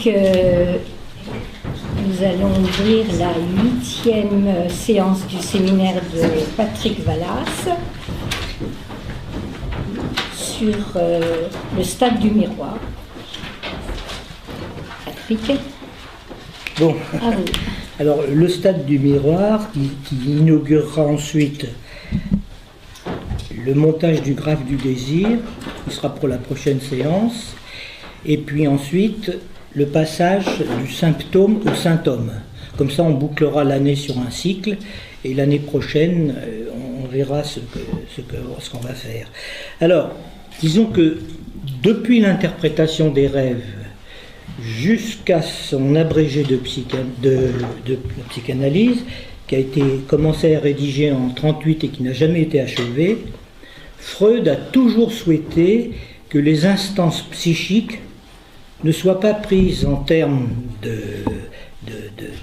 Donc, nous allons ouvrir la 8e séance du séminaire de Patrick Vallas sur le stade du miroir. Patrick. Bon, à vous. Alors le stade du miroir qui inaugurera ensuite le montage du graphe du désir, qui sera pour la prochaine séance, et puis ensuite le passage du symptôme au symptôme. Comme ça, on bouclera l'année sur un cycle, et l'année prochaine, on verra ce qu'on va faire. Alors, disons que depuis l'interprétation des rêves jusqu'à son abrégé de psychanalyse, qui a été commencé à rédiger en 1938 et qui n'a jamais été achevé, Freud a toujours souhaité que les instances psychiques ne soient pas prises en termes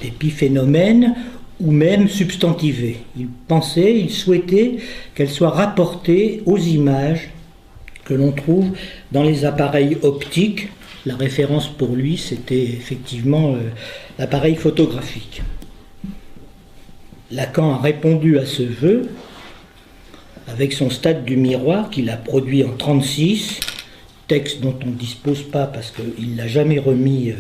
d'épiphénomènes ou même substantivées. Il souhaitait qu'elles soient rapportées aux images que l'on trouve dans les appareils optiques. La référence pour lui, c'était effectivement l'appareil photographique. Lacan a répondu à ce vœu avec son stade du miroir qu'il a produit en 1936, texte dont on ne dispose pas parce qu'il ne l'a jamais remis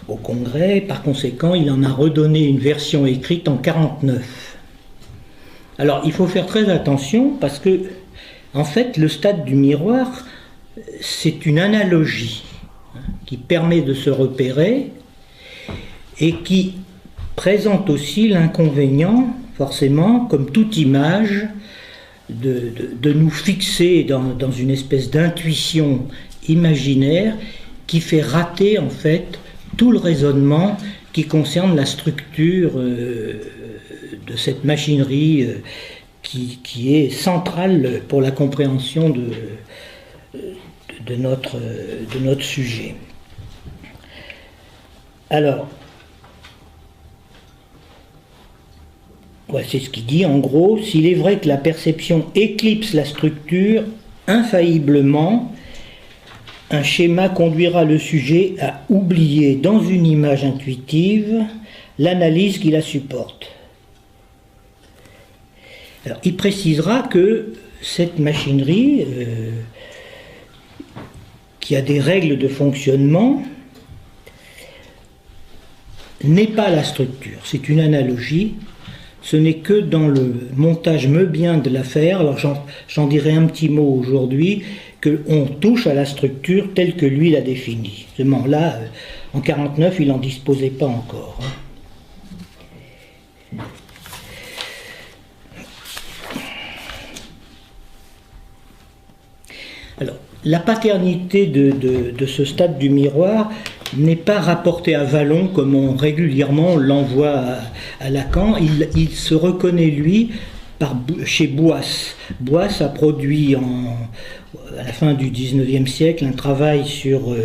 au Congrès. Par conséquent, il en a redonné une version écrite en 1949. Alors, il faut faire très attention parce que, en fait, le stade du miroir, c'est une analogie qui permet de se repérer et qui présente aussi l'inconvénient, forcément, comme toute image, de nous fixer dans une espèce d'intuition imaginaire qui fait rater en fait tout le raisonnement qui concerne la structure de cette machinerie qui est centrale pour la compréhension de notre sujet. Alors, c'est ce qu'il dit en gros: s'il est vrai que la perception éclipse la structure, infailliblement, un schéma conduira le sujet à oublier dans une image intuitive l'analyse qui la supporte. Alors, il précisera que cette machinerie, qui a des règles de fonctionnement, n'est pas la structure, c'est une analogie. Ce n'est que dans le montage meubien de l'affaire, alors j'en dirai un petit mot aujourd'hui, qu'on touche à la structure telle que lui l'a définie. Seulement là, en 1949, il n'en disposait pas encore. Alors, la paternité de ce stade du miroir n'est pas rapportée à Vallon comme régulièrement l'envoie à Lacan. Il se reconnaît, lui, chez Boisse. Boisse a produit à la fin du XIXe siècle un travail sur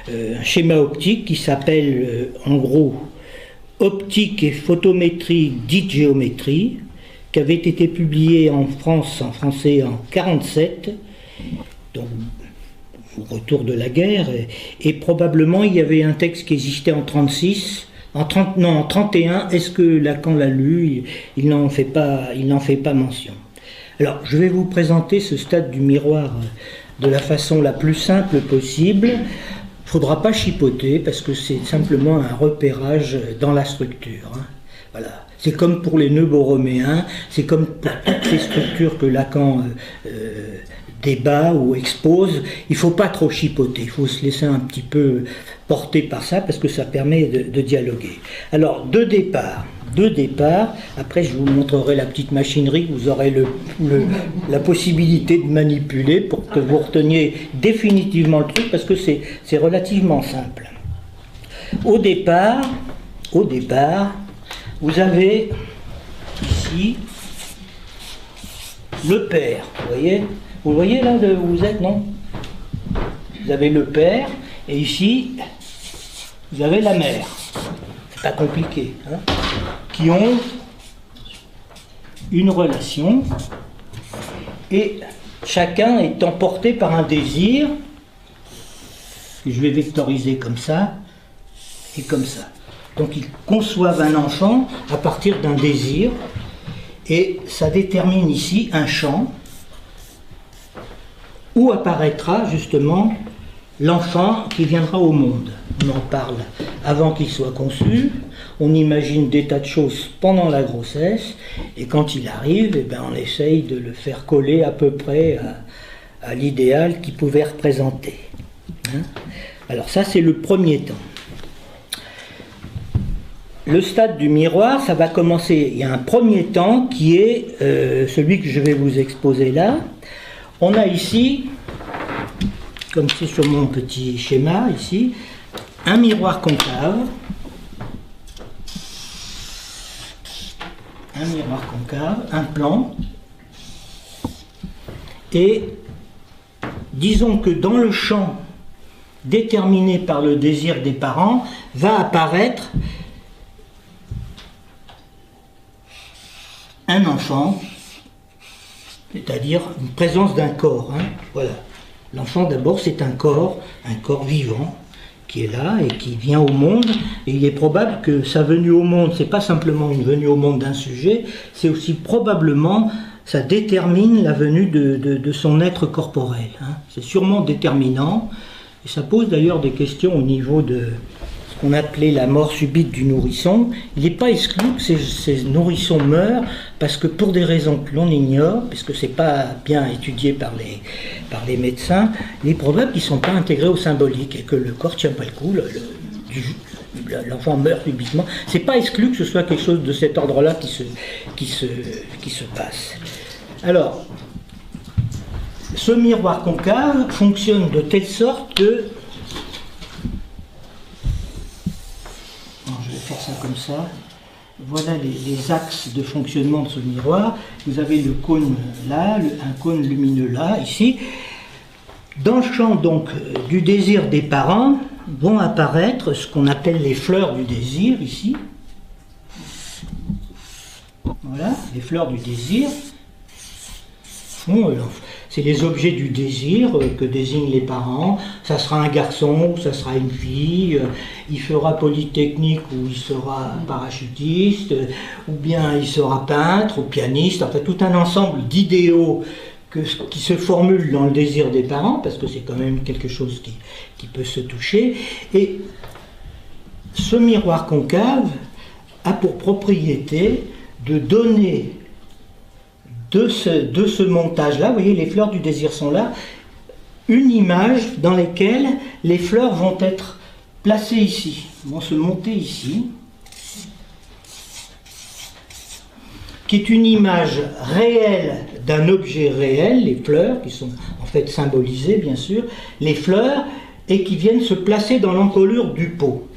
un schéma optique qui s'appelle en gros Optique et photométrie dite géométrie, qui avait été publié en français en 1947, donc au retour de la guerre, et probablement il y avait un texte qui existait en 1936, en 1931. Est-ce que Lacan l'a lu? Il n'en fait pas mention. Alors, je vais vous présenter ce stade du miroir de la façon la plus simple possible. Il ne faudra pas chipoter parce que c'est simplement un repérage dans la structure. Voilà. C'est comme pour les nœuds borroméens, c'est comme pour toutes les structures que Lacan débat ou expose. Il ne faut pas trop chipoter, il faut se laisser un petit peu porter par ça parce que ça permet de dialoguer. Alors, deux départs. Après je vous montrerai la petite machinerie que vous aurez la possibilité de manipuler pour que vous reteniez définitivement le truc, parce que c'est relativement simple. Au départ, vous avez ici le père, vous voyez là où vous êtes, non? Vous avez le père, et ici, vous avez la mère. C'est pas compliqué, hein? Qui ont une relation, et chacun est emporté par un désir, que je vais vectoriser comme ça, est comme ça. Donc ils conçoivent un enfant à partir d'un désir, et ça détermine ici un champ où apparaîtra justement l'enfant qui viendra au monde. On en parle avant qu'il soit conçu, on imagine des tas de choses pendant la grossesse, et quand il arrive, eh ben, on essaye de le faire coller à peu près à l'idéal qu'il pouvait représenter. Hein? Alors ça, c'est le premier temps. Le stade du miroir, ça va commencer. Il y a un premier temps qui est celui que je vais vous exposer là. On a ici, comme c'est sur mon petit schéma ici, un miroir concave. Un miroir concave, un plan. Et disons que dans le champ déterminé par le désir des parents, va apparaître un enfant, c'est-à-dire une présence d'un corps. Hein, voilà. L'enfant d'abord c'est un corps vivant qui est là et qui vient au monde, et il est probable que sa venue au monde, c'est pas simplement une venue au monde d'un sujet, c'est aussi probablement, ça détermine la venue de son être corporel. Hein. C'est sûrement déterminant, et ça pose d'ailleurs des questions au niveau de ce qu'on appelait la mort subite du nourrisson. Il n'est pas exclu que ces nourrissons meurent parce que pour des raisons que l'on ignore, puisque c'est pas bien étudié par les médecins, il est probable qu'ils ne sont pas intégrés au symbolique et que le corps ne tient pas le coup, l'enfant meurt subitement. C'est pas exclu que ce soit quelque chose de cet ordre-là qui se passe. Alors, ce miroir concave fonctionne de telle sorte que... Je vais faire ça comme ça. Voilà les axes de fonctionnement de ce miroir. Vous avez le cône là, un cône lumineux là, ici. Dans le champ donc du désir des parents vont apparaître ce qu'on appelle les fleurs du désir, ici. Voilà, les fleurs du désir. C'est les objets du désir que désignent les parents. Ça sera un garçon ou ça sera une fille. Il fera polytechnique ou il sera parachutiste. Ou bien il sera peintre ou pianiste. Enfin, tout un ensemble d'idéaux qui se formulent dans le désir des parents, parce que c'est quand même quelque chose qui peut se toucher. Et ce miroir concave a pour propriété de donner de ce montage-là, vous voyez, les fleurs du désir sont là, une image dans laquelle les fleurs vont être placées ici, vont se monter ici, qui est une image réelle d'un objet réel, les fleurs, qui sont en fait symbolisées bien sûr, les fleurs, et qui viennent se placer dans l'encolure du pot.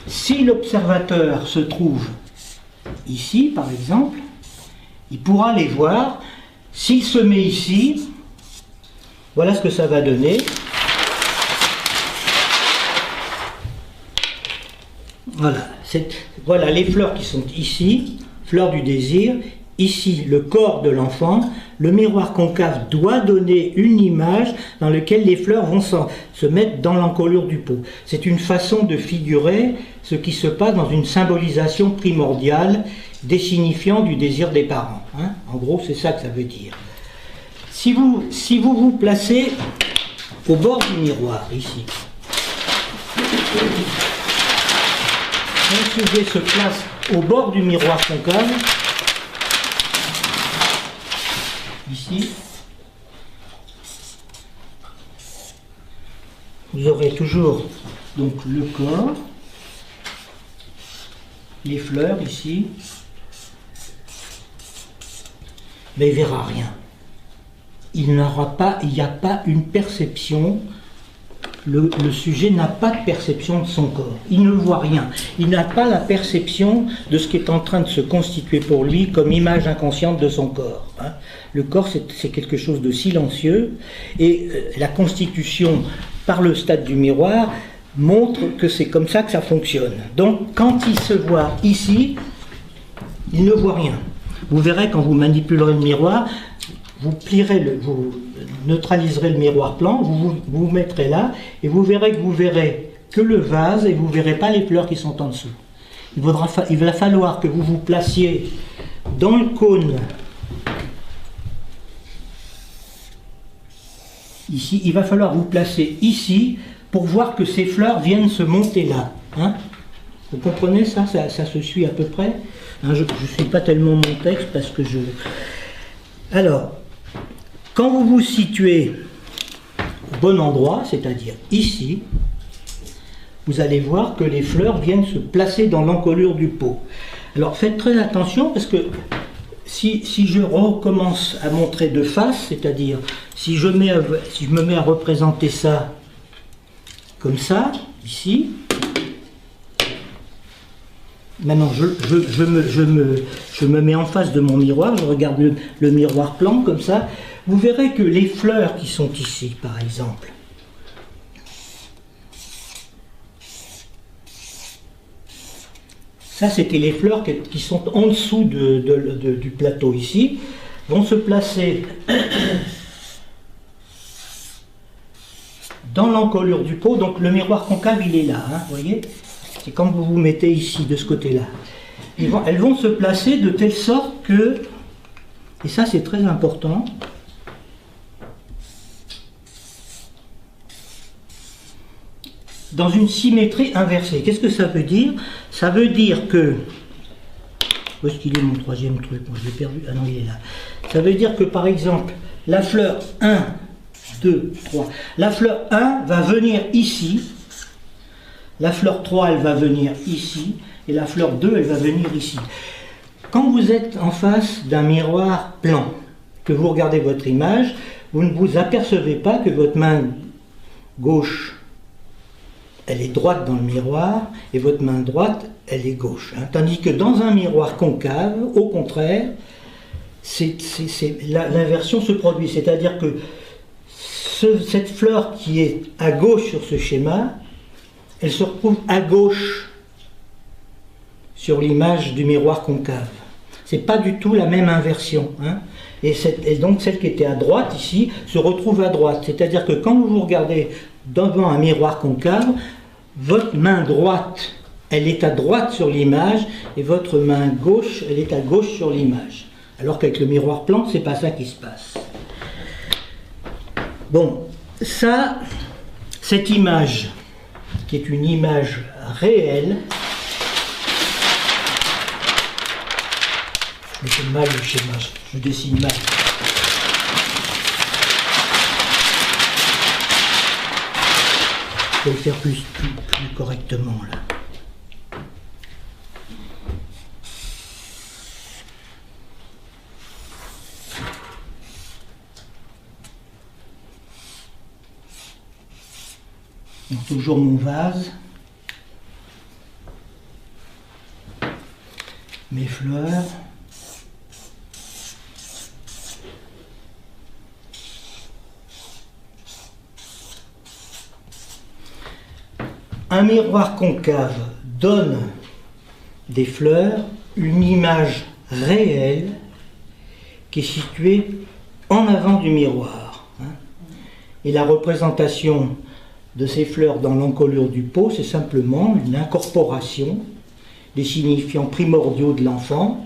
Si l'observateur se trouve ici, par exemple, il pourra les voir. S'il se met ici, voilà ce que ça va donner. Voilà les fleurs qui sont ici, fleurs du désir. Ici, le corps de l'enfant. Le miroir concave doit donner une image dans laquelle les fleurs vont se mettre dans l'encolure du pot. C'est une façon de figurer ce qui se passe dans une symbolisation primordiale des signifiants du désir des parents. Hein. En gros, c'est ça que ça veut dire. Si vous vous placez au bord du miroir, ici, le sujet se place au bord du miroir concave, ici, vous aurez toujours donc le corps, les fleurs ici, mais il ne verra rien. Il n'y a pas une perception, le sujet n'a pas de perception de son corps, il ne voit rien, il n'a pas la perception de ce qui est en train de se constituer pour lui comme image inconsciente de son corps. Hein. Le corps c'est quelque chose de silencieux, et la constitution par le stade du miroir montre que c'est comme ça que ça fonctionne. Donc quand il se voit ici, il ne voit rien. Vous verrez quand vous manipulerez le miroir, vous neutraliserez le miroir plan, vous vous mettrez là, et vous verrez que vous verrez que le vase et vous ne verrez pas les fleurs qui sont en dessous. Il va falloir que vous vous placiez dans le cône. Ici, il va falloir vous placer ici pour voir que ces fleurs viennent se monter là. Hein? Vous comprenez ça, ça se suit à peu près, hein? Je ne suis pas tellement mon texte parce que je... Alors, quand vous vous situez au bon endroit, c'est-à-dire ici, vous allez voir que les fleurs viennent se placer dans l'encolure du pot. Alors faites très attention parce que si je recommence à montrer de face, c'est-à-dire si je me mets à représenter ça comme ça, ici, maintenant je me mets en face de mon miroir, je regarde le miroir plan comme ça, vous verrez que les fleurs qui sont ici, par exemple, ça c'était les fleurs qui sont en dessous du plateau ici, vont se placer dans l'encolure du pot. Donc le miroir concave il est là, hein, vous voyez, c'est quand vous vous mettez ici de ce côté là, elles vont se placer de telle sorte que, et ça c'est très important, dans une symétrie inversée. Qu'est-ce que ça veut dire? Ça veut dire que... Où est-ce qu'il est mon troisième truc? Moi je l'ai perdu. Ah non, il est là. Ça veut dire que par exemple, la fleur 1, 2, 3. La fleur 1 va venir ici. La fleur 3, elle va venir ici. Et la fleur 2, elle va venir ici. Quand vous êtes en face d'un miroir plan, que vous regardez votre image, vous ne vous apercevez pas que votre main gauche elle est droite dans le miroir, et votre main droite, elle est gauche. Hein. Tandis que dans un miroir concave, au contraire, l'inversion se produit. C'est-à-dire que cette fleur qui est à gauche sur ce schéma, elle se retrouve à gauche sur l'image du miroir concave. Ce n'est pas du tout la même inversion. Hein. Et donc celle qui était à droite ici se retrouve à droite. C'est-à-dire que quand vous vous regardez devant un miroir concave, votre main droite, elle est à droite sur l'image, et votre main gauche, elle est à gauche sur l'image. Alors qu'avec le miroir plan, c'est pas ça qui se passe. Bon, ça, cette image, qui est une image réelle, je fais mal le schéma, je dessine mal. Je vais le faire plus correctement là. Donc toujours mon vase, mes fleurs. Un miroir concave donne des fleurs une image réelle qui est située en avant du miroir. Et la représentation de ces fleurs dans l'encolure du pot, c'est simplement une incorporation des signifiants primordiaux de l'enfant.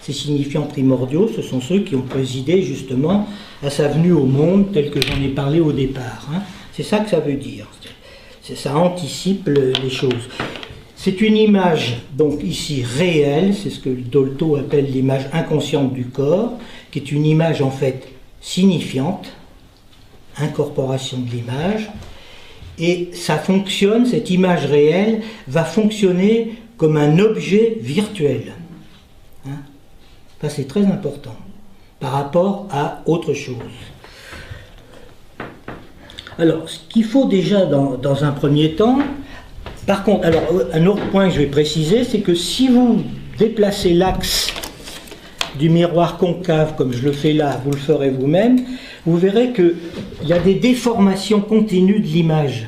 Ces signifiants primordiaux, ce sont ceux qui ont présidé justement à sa venue au monde, tel que j'en ai parlé au départ. C'est ça que ça veut dire. Ça anticipe les choses. C'est une image, donc ici réelle, c'est ce que Dolto appelle l'image inconsciente du corps, qui est une image en fait signifiante, incorporation de l'image, et ça fonctionne, cette image réelle va fonctionner comme un objet virtuel. Ça c'est très important par rapport à autre chose. Alors, ce qu'il faut déjà dans un premier temps, par contre, alors un autre point que je vais préciser, c'est que si vous déplacez l'axe du miroir concave, comme je le fais là, vous le ferez vous-même, vous verrez qu'il y a des déformations continues de l'image.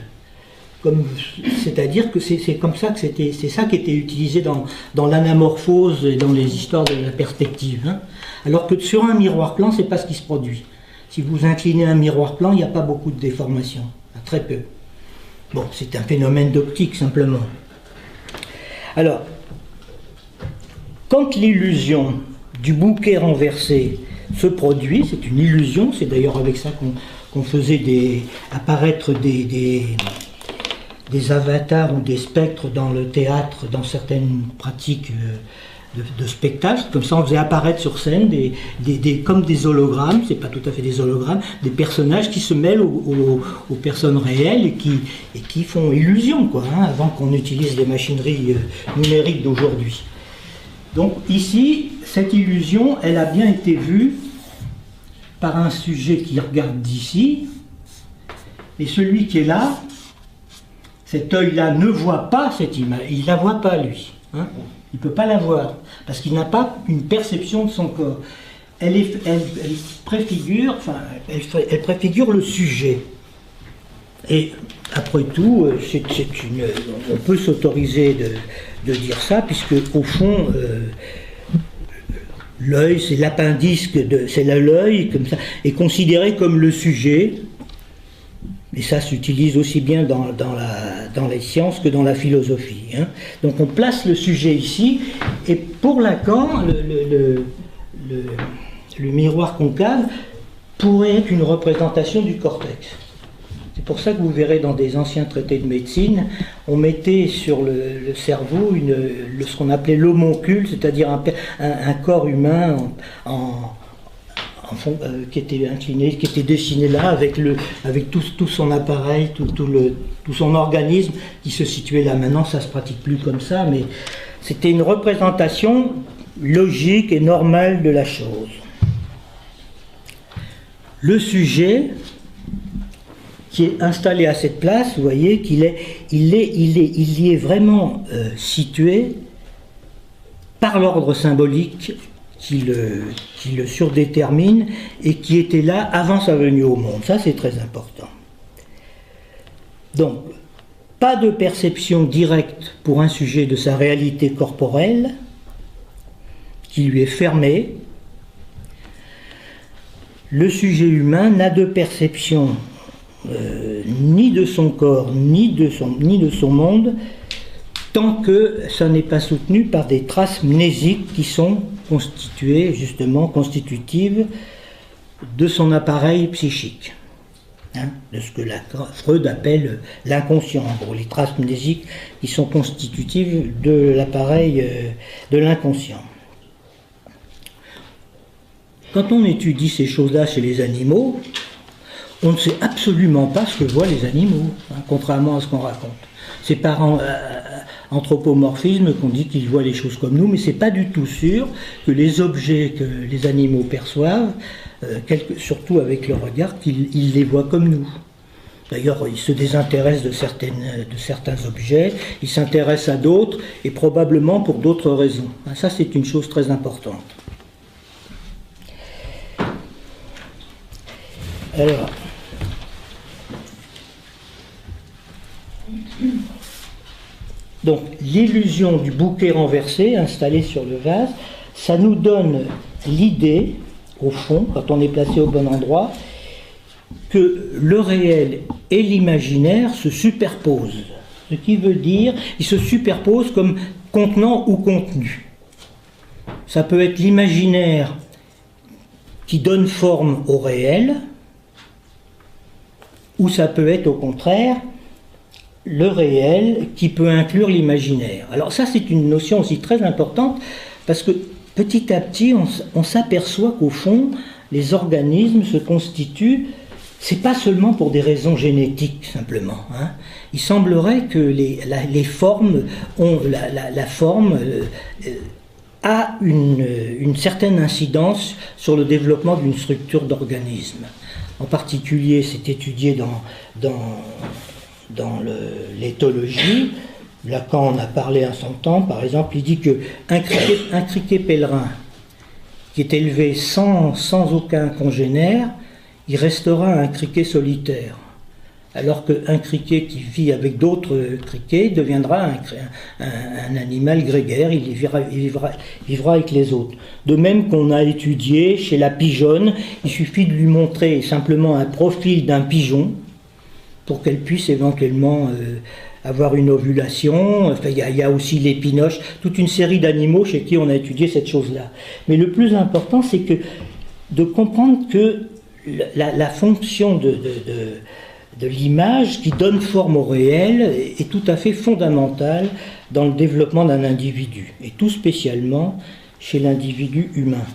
C'est-à-dire que c'est comme ça que c'est ça qui était utilisé dans l'anamorphose et dans les histoires de la perspective. Alors que sur un miroir plan, c'est pas ce qui se produit. Si vous inclinez un miroir plan, il n'y a pas beaucoup de déformation, très peu. Bon, c'est un phénomène d'optique simplement. Alors, quand l'illusion du bouquet renversé se produit, c'est une illusion, c'est d'ailleurs avec ça qu'on faisait apparaître des avatars ou des spectres dans le théâtre, dans certaines pratiques de spectacle. Comme ça, on faisait apparaître sur scène comme des hologrammes, c'est pas tout à fait des hologrammes, des personnages qui se mêlent aux personnes réelles et qui font illusion, quoi, hein, avant qu'on utilise les machineries numériques d'aujourd'hui. Donc ici, cette illusion, elle a bien été vue par un sujet qui regarde d'ici, et celui qui est là, cet œil-là ne voit pas cette image, il ne la voit pas lui. Hein. Il ne peut pas la voir, parce qu'il n'a pas une perception de son corps. Elle préfigure le sujet. Et après tout, on peut s'autoriser de dire ça, puisque au fond, l'œil, c'est l'appendice, c'est l'œil, comme ça, est considéré comme le sujet. Et ça s'utilise aussi bien dans les sciences que dans la philosophie. Hein. Donc on place le sujet ici, et pour Lacan, le miroir concave pourrait être une représentation du cortex. C'est pour ça que vous verrez dans des anciens traités de médecine, on mettait sur le cerveau ce qu'on appelait l'homoncule, c'est-à-dire un corps humain qui était incliné, qui était dessiné là, avec tout son appareil, tout son organisme qui se situait là. Maintenant, ça ne se pratique plus comme ça, mais c'était une représentation logique et normale de la chose. Le sujet qui est installé à cette place, vous voyez qu'il y est vraiment situé par l'ordre symbolique qui le surdétermine et qui était là avant sa venue au monde. Ça, c'est très important. Donc, pas de perception directe pour un sujet de sa réalité corporelle qui lui est fermée. Le sujet humain n'a de perception ni de son corps, ni de son monde, tant que ça n'est pas soutenu par des traces mnésiques qui sont constitutives de son appareil psychique, hein, de ce que Freud appelle l'inconscient, en gros, les traces mnésiques qui sont constitutives de l'appareil de l'inconscient. Quand on étudie ces choses-là chez les animaux, on ne sait absolument pas ce que voient les animaux, hein, contrairement à ce qu'on raconte. C'est par anthropomorphisme qu'on dit qu'ils voient les choses comme nous, mais c'est pas du tout sûr que les objets que les animaux perçoivent, surtout avec le regard, qu'ils les voient comme nous. D'ailleurs, ils se désintéressent de certains objets, ils s'intéressent à d'autres, et probablement pour d'autres raisons. Ça, c'est une chose très importante. Alors, donc l'illusion du bouquet renversé installé sur le vase, ça nous donne l'idée, au fond, quand on est placé au bon endroit, que le réel et l'imaginaire se superposent. Ce qui veut dire, ils se superposent comme contenant ou contenu. Ça peut être l'imaginaire qui donne forme au réel, ou ça peut être au contraire le réel qui peut inclure l'imaginaire. Alors ça, c'est une notion aussi très importante, parce que petit à petit, on s'aperçoit qu'au fond, les organismes se constituent, c'est pas seulement pour des raisons génétiques simplement. Hein. Il semblerait que les formes ont la forme a une certaine incidence sur le développement d'une structure d'organisme. En particulier, c'est étudié dans l'éthologie. Lacan en a parlé à son temps, par exemple, il dit qu'un criquet pèlerin qui est élevé sans aucun congénère, il restera un criquet solitaire. Alors qu'un criquet qui vit avec d'autres criquets deviendra un animal grégaire, il vivra avec les autres. De même qu'on a étudié chez la pigeonne, il suffit de lui montrer simplement un profil d'un pigeon, pour qu'elle puisse éventuellement avoir une ovulation. Enfin, il y a aussi l'épinoche, toute une série d'animaux chez qui on a étudié cette chose-là. Mais le plus important, c'est que de comprendre que la fonction de l'image qui donne forme au réel est tout à fait fondamentale dans le développement d'un individu, et tout spécialement chez l'individu humain.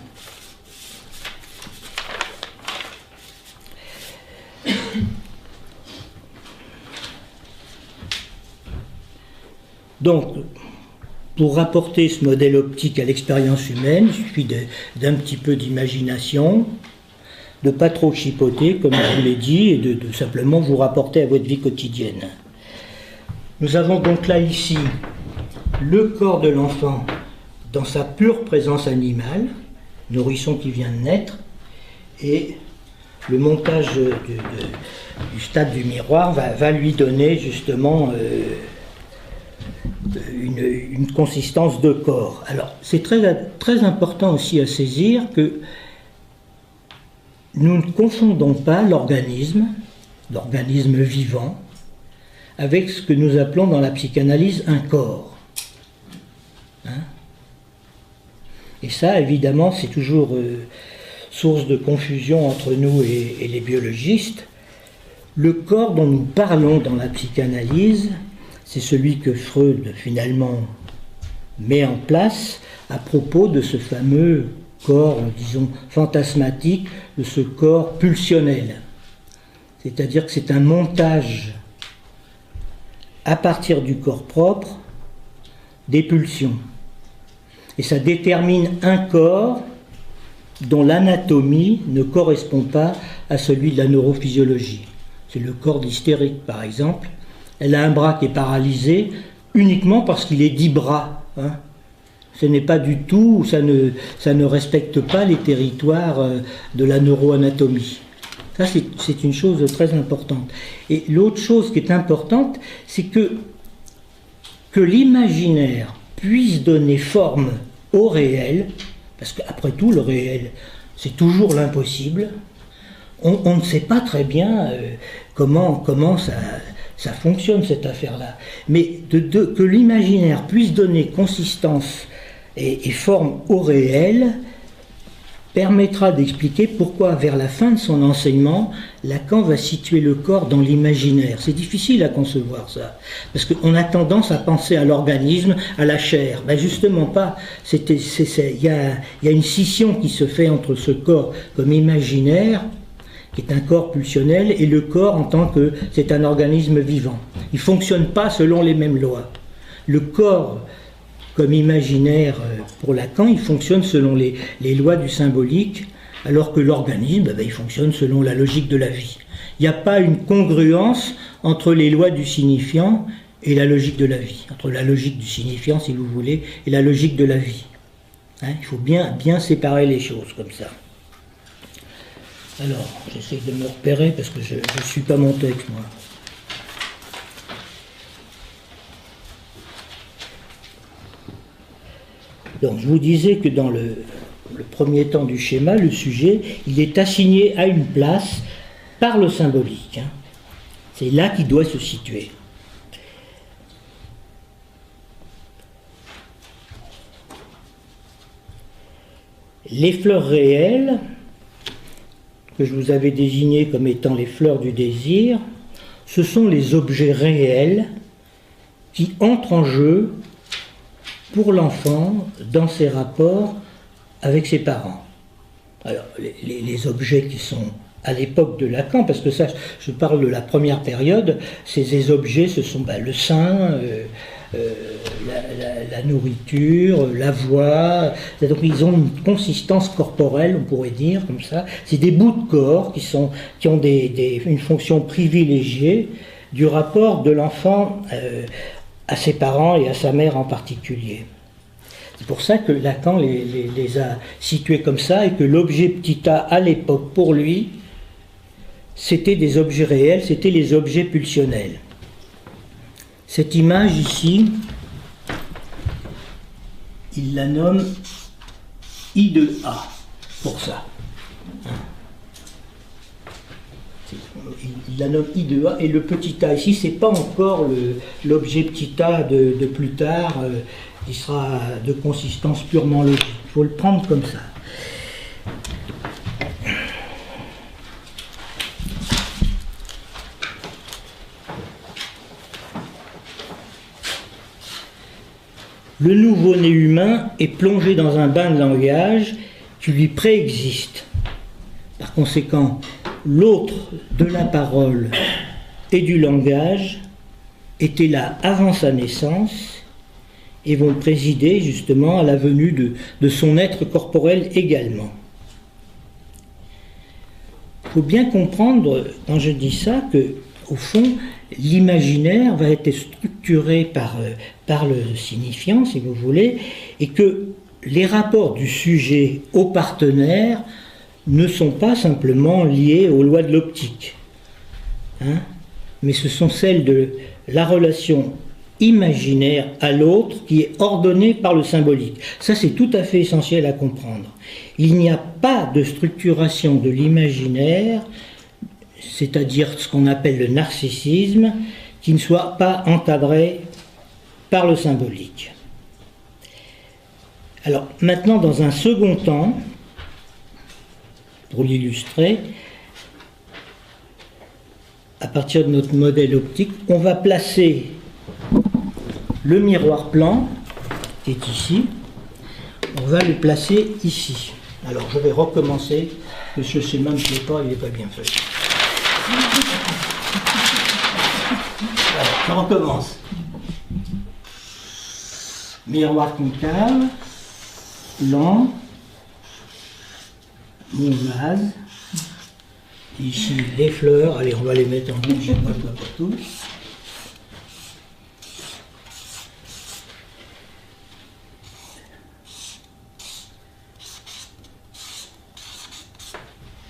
Donc, pour rapporter ce modèle optique à l'expérience humaine, il suffit d'un petit peu d'imagination, de ne pas trop chipoter, comme je vous l'ai dit, et de simplement vous rapporter à votre vie quotidienne. Nous avons donc là, ici, le corps de l'enfant dans sa pure présence animale, nourrisson qui vient de naître, et le montage du stade du miroir va lui donner justement une consistance de corps. Alors, c'est très important aussi à saisir que nous ne confondons pas l'organisme vivant, avec ce que nous appelons dans la psychanalyse un corps. Hein? Et ça, évidemment, c'est toujours source de confusion entre nous et les biologistes. Le corps dont nous parlons dans la psychanalyse, c'est celui que Freud, finalement, met en place à propos de ce fameux corps, disons, fantasmatique, de ce corps pulsionnel. C'est-à-dire que c'est un montage à partir du corps propre des pulsions. Et ça détermine un corps dont l'anatomie ne correspond pas à celui de la neurophysiologie. C'est le corps d'hystérique, par exemple. Elle a un bras qui est paralysé uniquement parce qu'il est 10 bras. Hein. Ce n'est pas du tout, ça ne respecte pas les territoires de la neuroanatomie. Ça, c'est une chose très importante. Et l'autre chose qui est importante, c'est que l'imaginaire puisse donner forme au réel, parce qu'après tout, le réel, c'est toujours l'impossible. On ne sait pas très bien comment ça fonctionne, cette affaire-là. Mais que l'imaginaire puisse donner consistance et forme au réel permettra d'expliquer pourquoi, vers la fin de son enseignement, Lacan va situer le corps dans l'imaginaire. C'est difficile à concevoir, ça, parce qu'on a tendance à penser à l'organisme, à la chair. Ben justement pas. Il y a une scission qui se fait entre ce corps comme imaginaire, qui est un corps pulsionnel, et le corps en tant que c'est un organisme vivant. Il ne fonctionne pas selon les mêmes lois. Le corps comme imaginaire pour Lacan, il fonctionne selon les lois du symbolique, alors que l'organisme, il fonctionne selon la logique de la vie. Il n'y a pas une congruence entre les lois du signifiant et la logique de la vie, entre la logique du signifiant, si vous voulez, et la logique de la vie. Hein, il faut bien séparer les choses comme ça. Alors, j'essaie de me repérer parce que je ne suis pas mon texte, moi. Donc, je vous disais que dans le premier temps du schéma, le sujet, il est assigné à une place par le symbolique. Hein. C'est là qu'il doit se situer. Les fleurs réelles, que je vous avais désignées comme étant les fleurs du désir, ce sont les objets réels qui entrent en jeu pour l'enfant dans ses rapports avec ses parents. Alors, les objets qui sont à l'époque de Lacan, parce que ça, je parle de la première période, ces objets, ce sont le sein, la nourriture, la voix, donc ils ont une consistance corporelle, on pourrait dire, comme ça. C'est des bouts de corps qui ont une fonction privilégiée du rapport de l'enfant à ses parents et à sa mère en particulier. C'est pour ça que Lacan les a situés comme ça, et que l'objet petit a, à l'époque, pour lui, c'était des objets réels, c'était les objets pulsionnels. Cette image ici, il la nomme I de A, pour ça. il la nomme I2A, et le petit a ici, c'est pas encore l'objet petit a de plus tard, qui sera de consistance purement logique. Il faut le prendre comme ça. Le nouveau-né humain est plongé dans un bain de langage qui lui préexiste. Par conséquent, l'autre de la parole et du langage était là avant sa naissance et vont présider justement à la venue de son être corporel également. Il faut bien comprendre, quand je dis ça, que au fond, l'imaginaire va être structuré par le signifiant, si vous voulez, et que les rapports du sujet au partenaire ne sont pas simplement liés aux lois de l'optique, hein, mais ce sont celles de la relation imaginaire à l'autre qui est ordonnée par le symbolique. Ça, c'est tout à fait essentiel à comprendre. Il n'y a pas de structuration de l'imaginaire, c'est-à-dire ce qu'on appelle le narcissisme, qui ne soit pas encadré par le symbolique. Alors maintenant, dans un second temps, pour l'illustrer, à partir de notre modèle optique, on va placer le miroir plan, qui est ici, on va le placer ici. Alors je vais recommencer, parce que ce schéma ne me plaît pas, il n'est pas bien fait. Alors, je recommence. Miroir concave, lent, mon vase, ici les fleurs, allez on va les mettre en rouge, je ne sais pas pour tous.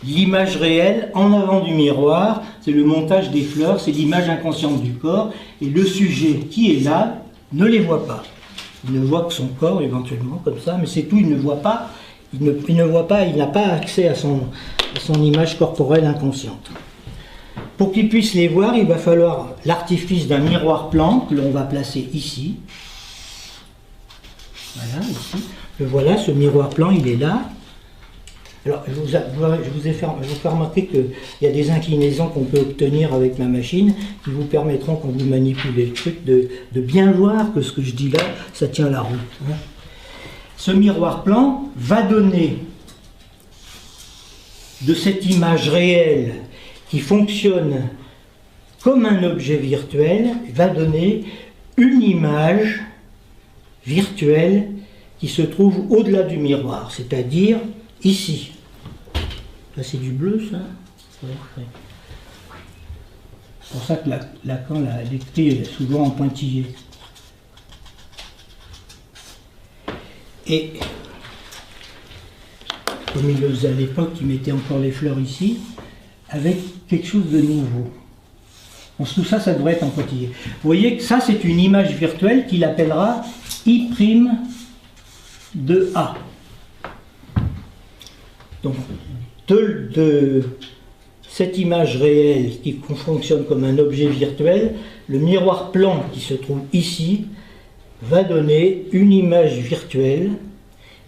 L'image réelle en avant du miroir, c'est le montage des fleurs, c'est l'image inconsciente du corps, et le sujet qui est là ne les voit pas. Il ne voit que son corps éventuellement, comme ça, mais c'est tout, il ne voit pas, il n'a pas accès à son image corporelle inconsciente. Pour qu'il puisse les voir, il va falloir l'artifice d'un miroir plan que l'on va placer ici. Voilà, ici. Le voilà, ce miroir plan, il est là. Alors, je vous fais remarquer qu'il y a des inclinaisons qu'on peut obtenir avec ma machine qui vous permettront, quand vous manipulez le truc, de bien voir que ce que je dis là, ça tient la route. Hein. Ce miroir plan va donner de cette image réelle qui fonctionne comme un objet virtuel, va donner une image virtuelle qui se trouve au-delà du miroir, c'est-à-dire ici. Là, c'est du bleu, ça. Ouais. C'est pour ça que Lacan l'a écrit souvent en pointillé. Et comme il le faisait à l'époque, il mettait encore les fleurs ici, avec quelque chose de nouveau. Donc, tout ça, ça devrait être en pointillé. Vous voyez que ça, c'est une image virtuelle qu'il appellera I' de A. Donc, de cette image réelle qui fonctionne comme un objet virtuel, le miroir plan qui se trouve ici va donner une image virtuelle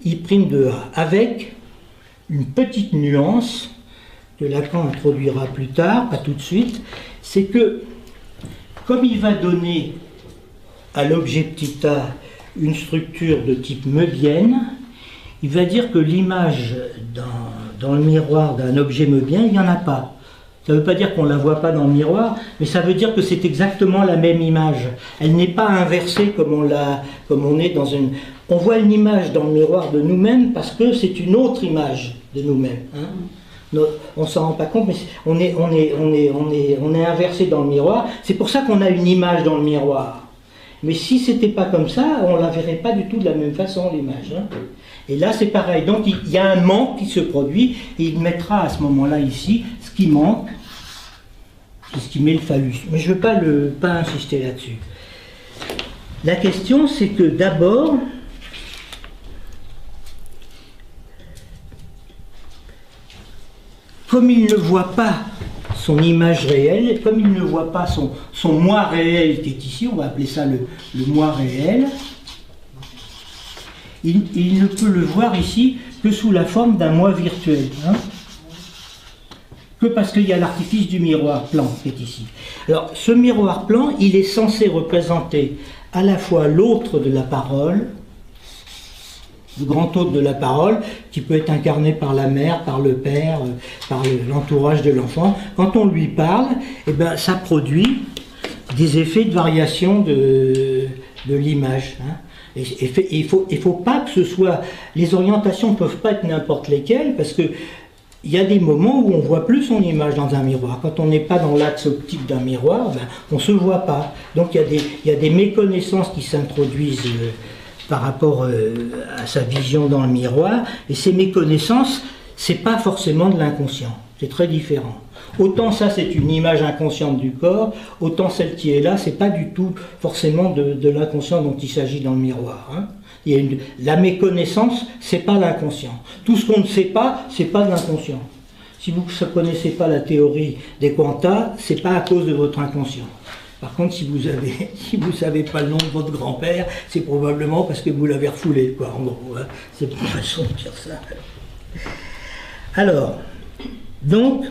I' de A, avec une petite nuance que Lacan introduira plus tard, pas tout de suite, c'est que comme il va donner à l'objet petit a une structure de type meubienne, il va dire que l'image dans le miroir d'un objet meubien, il n'y en a pas. Ça ne veut pas dire qu'on ne la voit pas dans le miroir, mais ça veut dire que c'est exactement la même image. Elle n'est pas inversée comme on est dans une... On voit une image dans le miroir de nous-mêmes parce que c'est une autre image de nous-mêmes. Hein. On ne s'en rend pas compte, mais on est inversé dans le miroir. C'est pour ça qu'on a une image dans le miroir. Mais si ce n'était pas comme ça, on ne la verrait pas du tout de la même façon, l'image. Hein. Et là, c'est pareil. Donc, il y a un manque qui se produit, et il mettra à ce moment-là, ici, ce qui manque, c'est ce qui met le phallus. Mais je ne veux pas insister là-dessus. La question, c'est que d'abord, comme il ne voit pas son image réelle. Comme il ne voit pas son moi réel qui est ici, on va appeler ça le moi réel, il ne peut le voir ici que sous la forme d'un moi virtuel. Hein, que parce qu'il y a l'artifice du miroir plan qui est ici. Alors, ce miroir plan, il est censé représenter à la fois l'autre de la parole, le grand hôte de la parole, qui peut être incarné par la mère, par le père, par l'entourage de l'enfant. Quand on lui parle, eh ben, ça produit des effets de variation de l'image. Hein. Et il faut pas que ce soit... Les orientations ne peuvent pas être n'importe lesquelles, parce que il y a des moments où on ne voit plus son image dans un miroir. Quand on n'est pas dans l'axe optique d'un miroir, ben, on ne se voit pas. Donc il y a des méconnaissances qui s'introduisent par rapport à sa vision dans le miroir. Et ces méconnaissances, ce n'est pas forcément de l'inconscient. C'est très différent. Autant ça, c'est une image inconsciente du corps, autant celle qui est là, c'est pas du tout forcément de l'inconscient dont il s'agit dans le miroir. Hein. La méconnaissance, c'est pas l'inconscient. Tout ce qu'on ne sait pas, c'est pas de l'inconscient. Si vous ne connaissez pas la théorie des quantas, c'est pas à cause de votre inconscient. Par contre, si vous savez pas le nom de votre grand-père, c'est probablement parce que vous l'avez refoulé, quoi. En gros, hein. C'est une façon de dire ça. Alors, donc,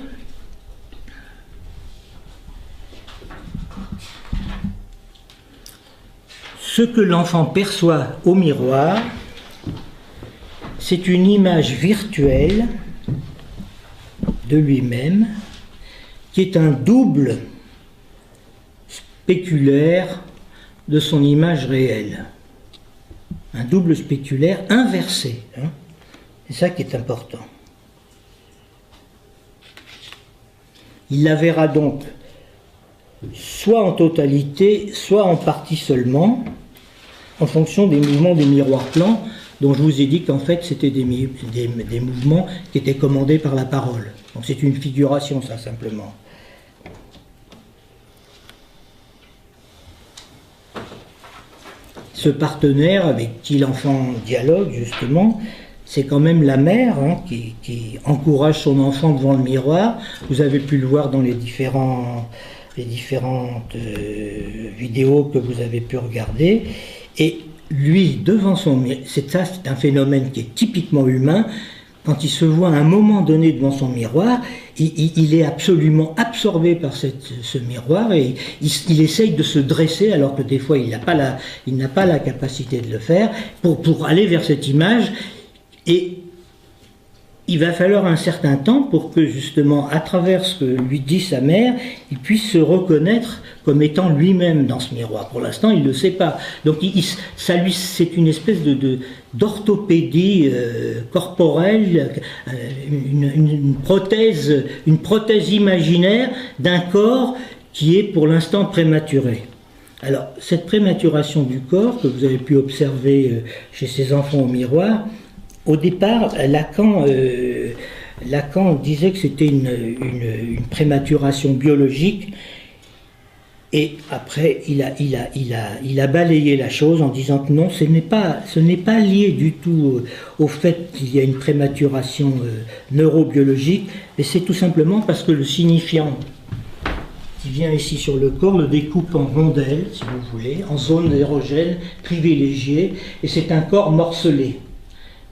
ce que l'enfant perçoit au miroir, c'est une image virtuelle de lui-même qui est un double spéculaire de son image réelle. Un double spéculaire inversé. Hein. C'est ça qui est important. Il la verra donc soit en totalité, soit en partie seulement, en fonction des mouvements des miroirs plans, dont je vous ai dit qu'en fait c'était des mouvements qui étaient commandés par la parole. Donc c'est une figuration, ça, simplement. Ce partenaire avec qui l'enfant dialogue, justement, c'est quand même la mère, hein, qui encourage son enfant devant le miroir. Vous avez pu le voir dans les différentes vidéos que vous avez pu regarder. Et lui, devant son miroir, c'est un phénomène qui est typiquement humain. Quand il se voit à un moment donné devant son miroir, il est absolument absorbé par ce miroir et il essaye de se dresser alors que des fois il n'a pas la capacité de le faire pour aller vers cette image. Et il va falloir un certain temps pour que justement, à travers ce que lui dit sa mère, il puisse se reconnaître comme étant lui-même dans ce miroir. Pour l'instant, il ne le sait pas. Donc c'est une espèce d'orthopédie corporelle, une prothèse imaginaire d'un corps qui est pour l'instant prématuré. Alors, cette prématuration du corps que vous avez pu observer chez ces enfants au miroir, au départ, Lacan disait que c'était une prématuration biologique, et après il a balayé la chose en disant que non, ce n'est pas lié du tout au fait qu'il y a une prématuration neurobiologique, mais c'est tout simplement parce que le signifiant qui vient ici sur le corps le découpe en rondelles, si vous voulez, en zones érogènes privilégiées, et c'est un corps morcelé.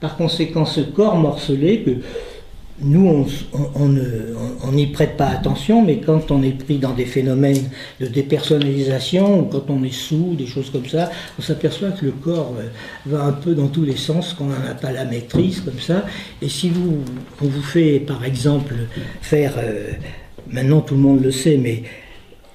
Par conséquent, ce corps morcelé, que nous, on n'y prête pas attention, mais quand on est pris dans des phénomènes de dépersonnalisation, ou quand on est sous, des choses comme ça, on s'aperçoit que le corps va un peu dans tous les sens, qu'on n'en a pas la maîtrise, comme ça. Et si on vous fait, par exemple, faire, maintenant tout le monde le sait, mais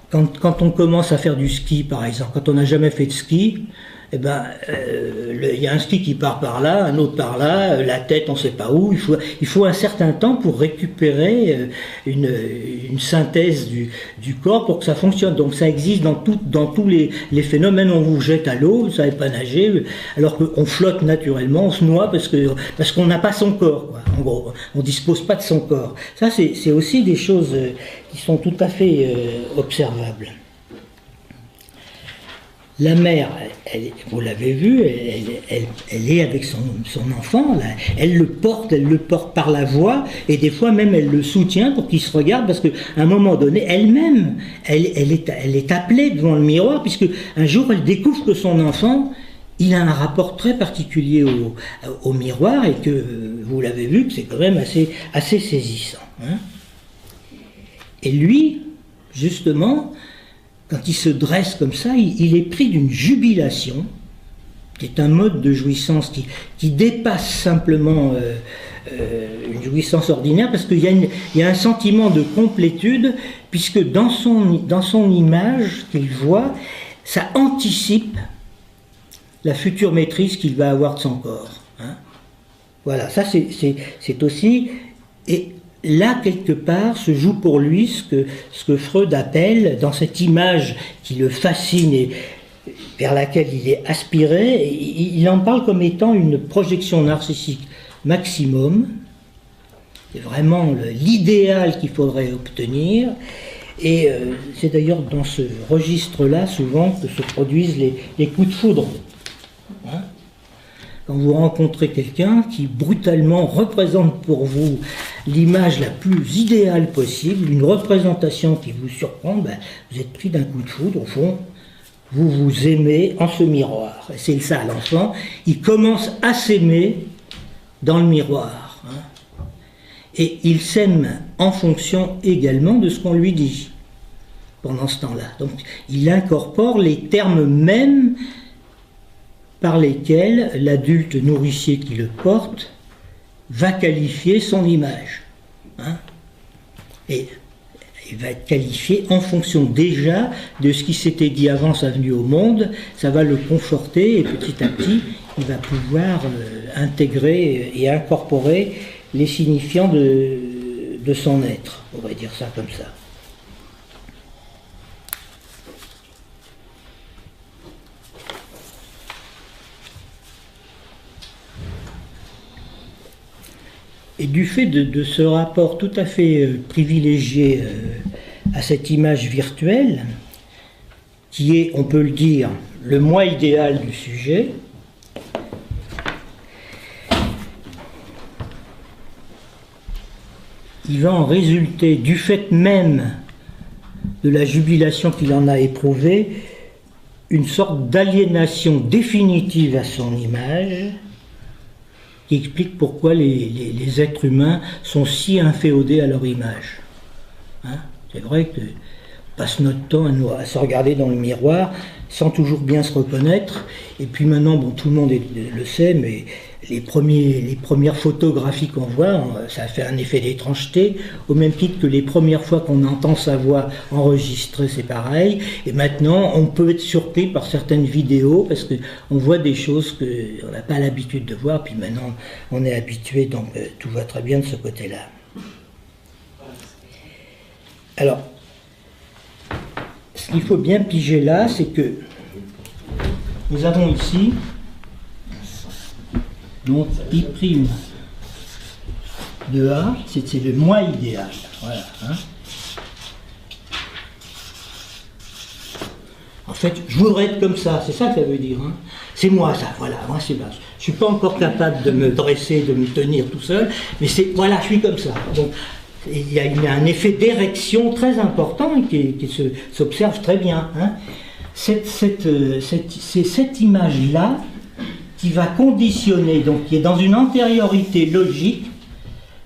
quand on commence à faire du ski, par exemple, quand on n'a jamais fait de ski, eh ben, il y a un ski qui part par là, un autre par là, la tête on ne sait pas où, il faut un certain temps pour récupérer une synthèse du corps pour que ça fonctionne. Donc ça existe dans tous les phénomènes. On vous jette à l'eau, vous ne savez pas nager, alors qu'on flotte naturellement, on se noie parce qu'on n'a pas son corps, quoi. En gros, on ne dispose pas de son corps. Ça c'est aussi des choses qui sont tout à fait observables. La mère, vous l'avez vu, elle est avec son enfant, là. Elle le porte par la voix, et des fois même elle le soutient pour qu'il se regarde, parce qu'à un moment donné, elle-même, elle est appelée devant le miroir, puisque un jour elle découvre que son enfant, il a un rapport très particulier au miroir, et que, vous l'avez vu, que c'est quand même assez saisissant. Hein. Et lui, justement, quand il se dresse comme ça, il est pris d'une jubilation, qui est un mode de jouissance qui dépasse simplement une jouissance ordinaire, parce qu'il y a un sentiment de complétude, puisque dans son image qu'il voit, ça anticipe la future maîtrise qu'il va avoir de son corps. Hein. Voilà, ça c'est aussi... Et là, quelque part, se joue pour lui ce que Freud appelle, dans cette image qui le fascine et vers laquelle il est aspiré, il en parle comme étant une projection narcissique maximum. C'est vraiment l'idéal qu'il faudrait obtenir. Et c'est d'ailleurs dans ce registre-là, souvent, que se produisent les coups de foudre. Hein? Quand vous rencontrez quelqu'un qui brutalement représente pour vous l'image la plus idéale possible, une représentation qui vous surprend, ben, vous êtes pris d'un coup de foudre, au fond, vous vous aimez en ce miroir. Et c'est ça, l'enfant, il commence à s'aimer dans le miroir. Hein. Et il s'aime en fonction également de ce qu'on lui dit pendant ce temps-là. Donc il incorpore les termes mêmes par lesquels l'adulte nourricier qui le porte va qualifier son image. Hein. Et il va être qualifié en fonction déjà de ce qui s'était dit avant sa venue au monde. Ça va le conforter et petit à petit, il va pouvoir intégrer et incorporer les signifiants de son être. On va dire ça comme ça. Et du fait de ce rapport tout à fait privilégié à cette image virtuelle, qui est, on peut le dire, le moi idéal du sujet, il va en résulter, du fait même de la jubilation qu'il en a éprouvée, une sorte d'aliénation définitive à son image, qui explique pourquoi les êtres humains sont si inféodés à leur image. Hein? C'est vrai qu'on passe notre temps à se regarder dans le miroir sans toujours bien se reconnaître, et puis maintenant, bon, tout le monde le sait, mais les premières photographies qu'on voit, ça fait un effet d'étrangeté, au même titre que les premières fois qu'on entend sa voix enregistrée, c'est pareil, et maintenant on peut être surpris par certaines vidéos, parce qu'on voit des choses qu'on n'a pas l'habitude de voir, puis maintenant on est habitué, donc tout va très bien de ce côté-là. Alors, ce qu'il faut bien piger là, c'est que nous avons ici donc I' de A, c'est le moi idéal. Voilà. Hein. En fait, je voudrais être comme ça, c'est ça que ça veut dire. Hein. C'est moi ça, voilà, moi c'est là. Je ne suis pas encore capable de me dresser, de me tenir tout seul, mais c'est voilà, je suis comme ça. Donc, il y a un effet d'érection très important qui s'observe très bien. Hein. C'est cette image-là qui va conditionner, donc qui est dans une antériorité logique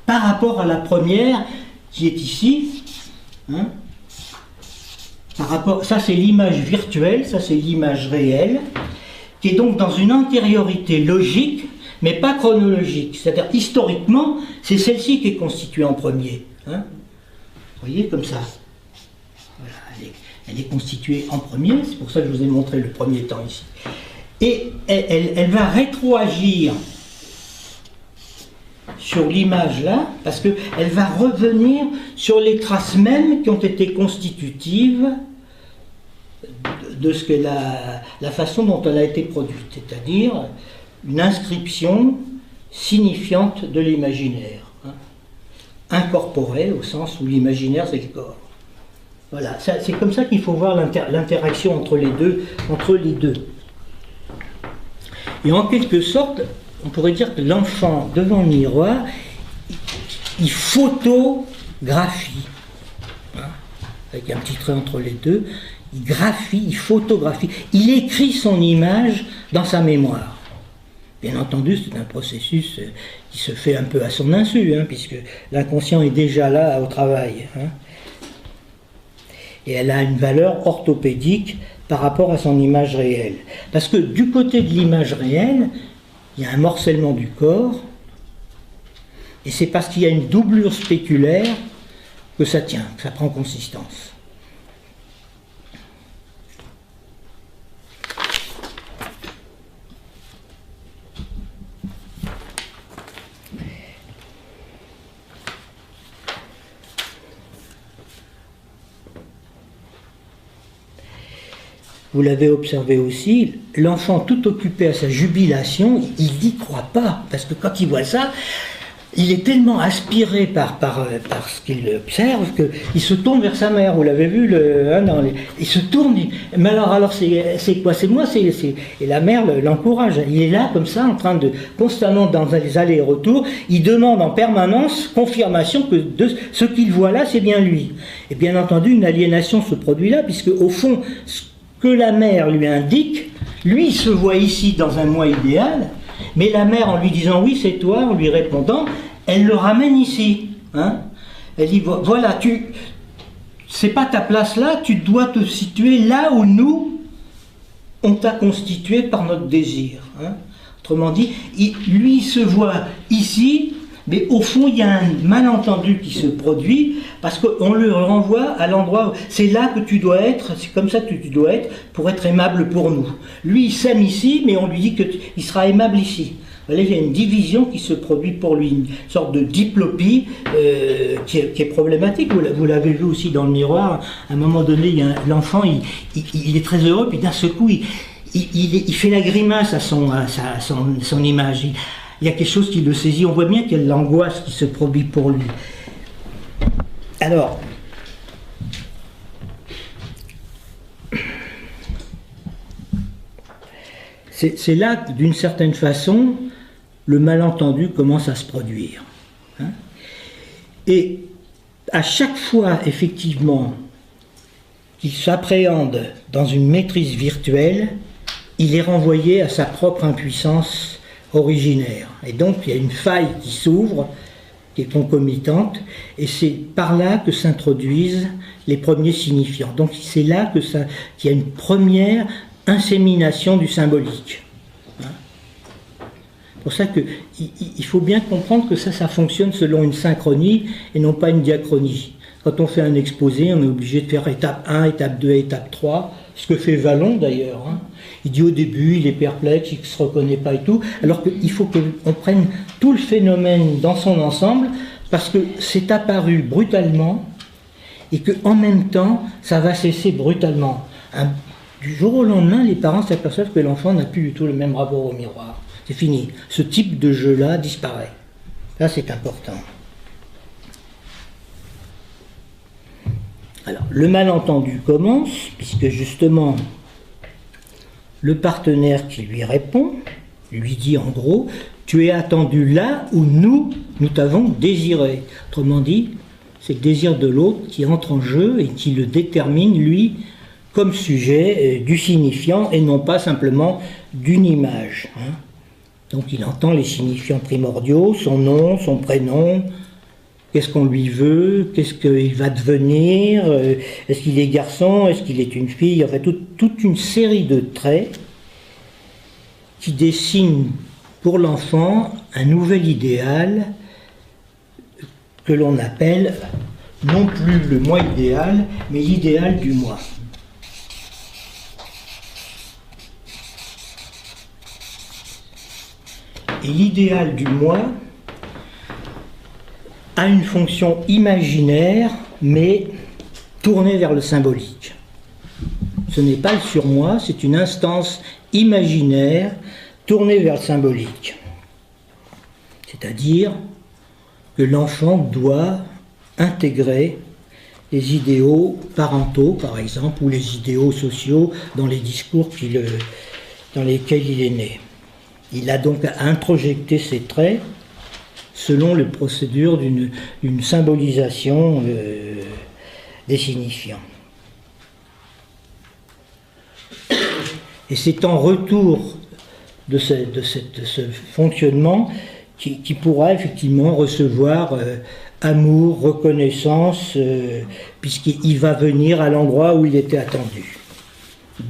par rapport à la première qui est ici. Hein. Par rapport, ça c'est l'image virtuelle, ça c'est l'image réelle, qui est donc dans une antériorité logique, mais pas chronologique. C'est-à-dire historiquement, c'est celle-ci qui est constituée en premier. Hein. Vous voyez, comme ça. Voilà, elle est constituée en premier, c'est pour ça que je vous ai montré le premier temps ici. Et elle va rétroagir sur l'image là, parce qu'elle va revenir sur les traces mêmes qui ont été constitutives de ce que la façon dont elle a été produite, c'est-à-dire une inscription signifiante de l'imaginaire, hein, incorporée au sens où l'imaginaire c'est le corps. Voilà, c'est comme ça qu'il faut voir l'interaction entre les deux. Et en quelque sorte, on pourrait dire que l'enfant devant le miroir, il photographie, hein, avec un petit trait entre les deux, il graphie, il photographie, il écrit son image dans sa mémoire. Bien entendu, c'est un processus qui se fait un peu à son insu, hein, puisque l'inconscient est déjà là au travail. Hein. Et elle a une valeur orthopédique par rapport à son image réelle. Parce que du côté de l'image réelle, il y a un morcellement du corps, et c'est parce qu'il y a une doublure spéculaire que ça tient, que ça prend consistance. Vous l'avez observé aussi, l'enfant tout occupé à sa jubilation, il n'y croit pas, parce que quand il voit ça, il est tellement aspiré par ce qu'il observe qu'il se tourne vers sa mère. Vous l'avez vu, il se tourne, mais alors c'est quoi? C'est moi, et la mère l'encourage. Il est là comme ça, en train de constamment dans les allers et retours, il demande en permanence confirmation que de ce qu'il voit là, c'est bien lui. Et bien entendu, une aliénation se produit là, puisque au fond, ce que la mère lui indique, lui il se voit ici dans un moi idéal, mais la mère, en lui disant oui c'est toi, en lui répondant, elle le ramène ici. Hein. Elle dit voilà, c'est pas ta place là, tu dois te situer là où nous on t'a constitué par notre désir. Hein. Autrement dit, lui il se voit ici, mais au fond il y a un malentendu qui se produit parce qu'on le renvoie à l'endroit où c'est là que tu dois être, c'est comme ça que tu dois être pour être aimable pour nous. Lui il s'aime ici, mais on lui dit qu'il sera aimable ici. Vous voyez, il y a une division qui se produit pour lui, une sorte de diplopie qui est problématique. Vous l'avez vu aussi dans le miroir, à un moment donné, l'enfant il est très heureux, puis d'un seul coup il fait la grimace à son image. Il y a quelque chose qui le saisit, on voit bien qu'il y a de l'angoisse qui se produit pour lui. Alors, c'est là que, d'une certaine façon, le malentendu commence à se produire. Hein. Et à chaque fois, effectivement, qu'il s'appréhende dans une maîtrise virtuelle, il est renvoyé à sa propre impuissance originaire. Et donc, il y a une faille qui s'ouvre, qui est concomitante, et c'est par là que s'introduisent les premiers signifiants. Donc c'est là qu'il y a une première insémination du symbolique. Hein. C'est pour ça qu'il faut bien comprendre que ça fonctionne selon une synchronie et non pas une diachronie. Quand on fait un exposé, on est obligé de faire étape 1, étape 2, étape 3, ce que fait Vallon d'ailleurs. Hein. Il dit au début, il est perplexe, il ne se reconnaît pas et tout, alors qu'il faut qu'on prenne tout le phénomène dans son ensemble, parce que c'est apparu brutalement, et qu'en même temps, ça va cesser brutalement. Du jour au lendemain, les parents s'aperçoivent que l'enfant n'a plus du tout le même rapport au miroir. C'est fini. Ce type de jeu-là disparaît. Ça, c'est important. Alors, le malentendu commence, puisque justement, le partenaire qui lui répond, lui dit en gros, tu es attendu là où nous t'avons désiré. Autrement dit, c'est le désir de l'autre qui entre en jeu et qui le détermine, lui, comme sujet du signifiant et non pas simplement d'une image. Hein. Donc il entend les signifiants primordiaux, son nom, son prénom, qu'est-ce qu'on lui veut, qu'est-ce qu'il va devenir, est-ce qu'il est garçon, est-ce qu'il est une fille, enfin toute une série de traits qui dessinent pour l'enfant un nouvel idéal que l'on appelle non plus le moi idéal, mais l'idéal du moi. Et l'idéal du moi a une fonction imaginaire, mais tournée vers le symbolique. Ce n'est pas le surmoi, c'est une instance imaginaire tournée vers le symbolique. C'est-à-dire que l'enfant doit intégrer les idéaux parentaux, par exemple, ou les idéaux sociaux dans les discours dans lesquels il est né. Il a donc introjecté ces traits selon les procédures d'une symbolisation des signifiants. Et c'est en retour de ce fonctionnement qui pourra effectivement recevoir amour, reconnaissance, puisqu'il va venir à l'endroit où il était attendu,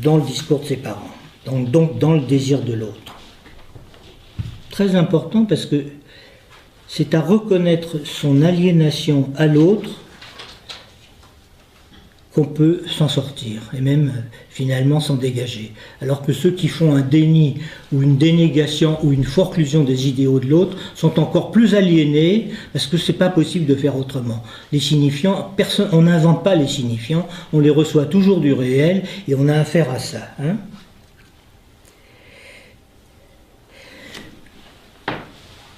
dans le discours de ses parents, donc dans le désir de l'autre. Très important parce que c'est à reconnaître son aliénation à l'autre qu'on peut s'en sortir, et même finalement s'en dégager. Alors que ceux qui font un déni ou une dénégation ou une forclusion des idéaux de l'autre sont encore plus aliénés, parce que c'est pas possible de faire autrement. Les signifiants, on n'invente pas les signifiants, on les reçoit toujours du réel, et on a affaire à ça. Hein.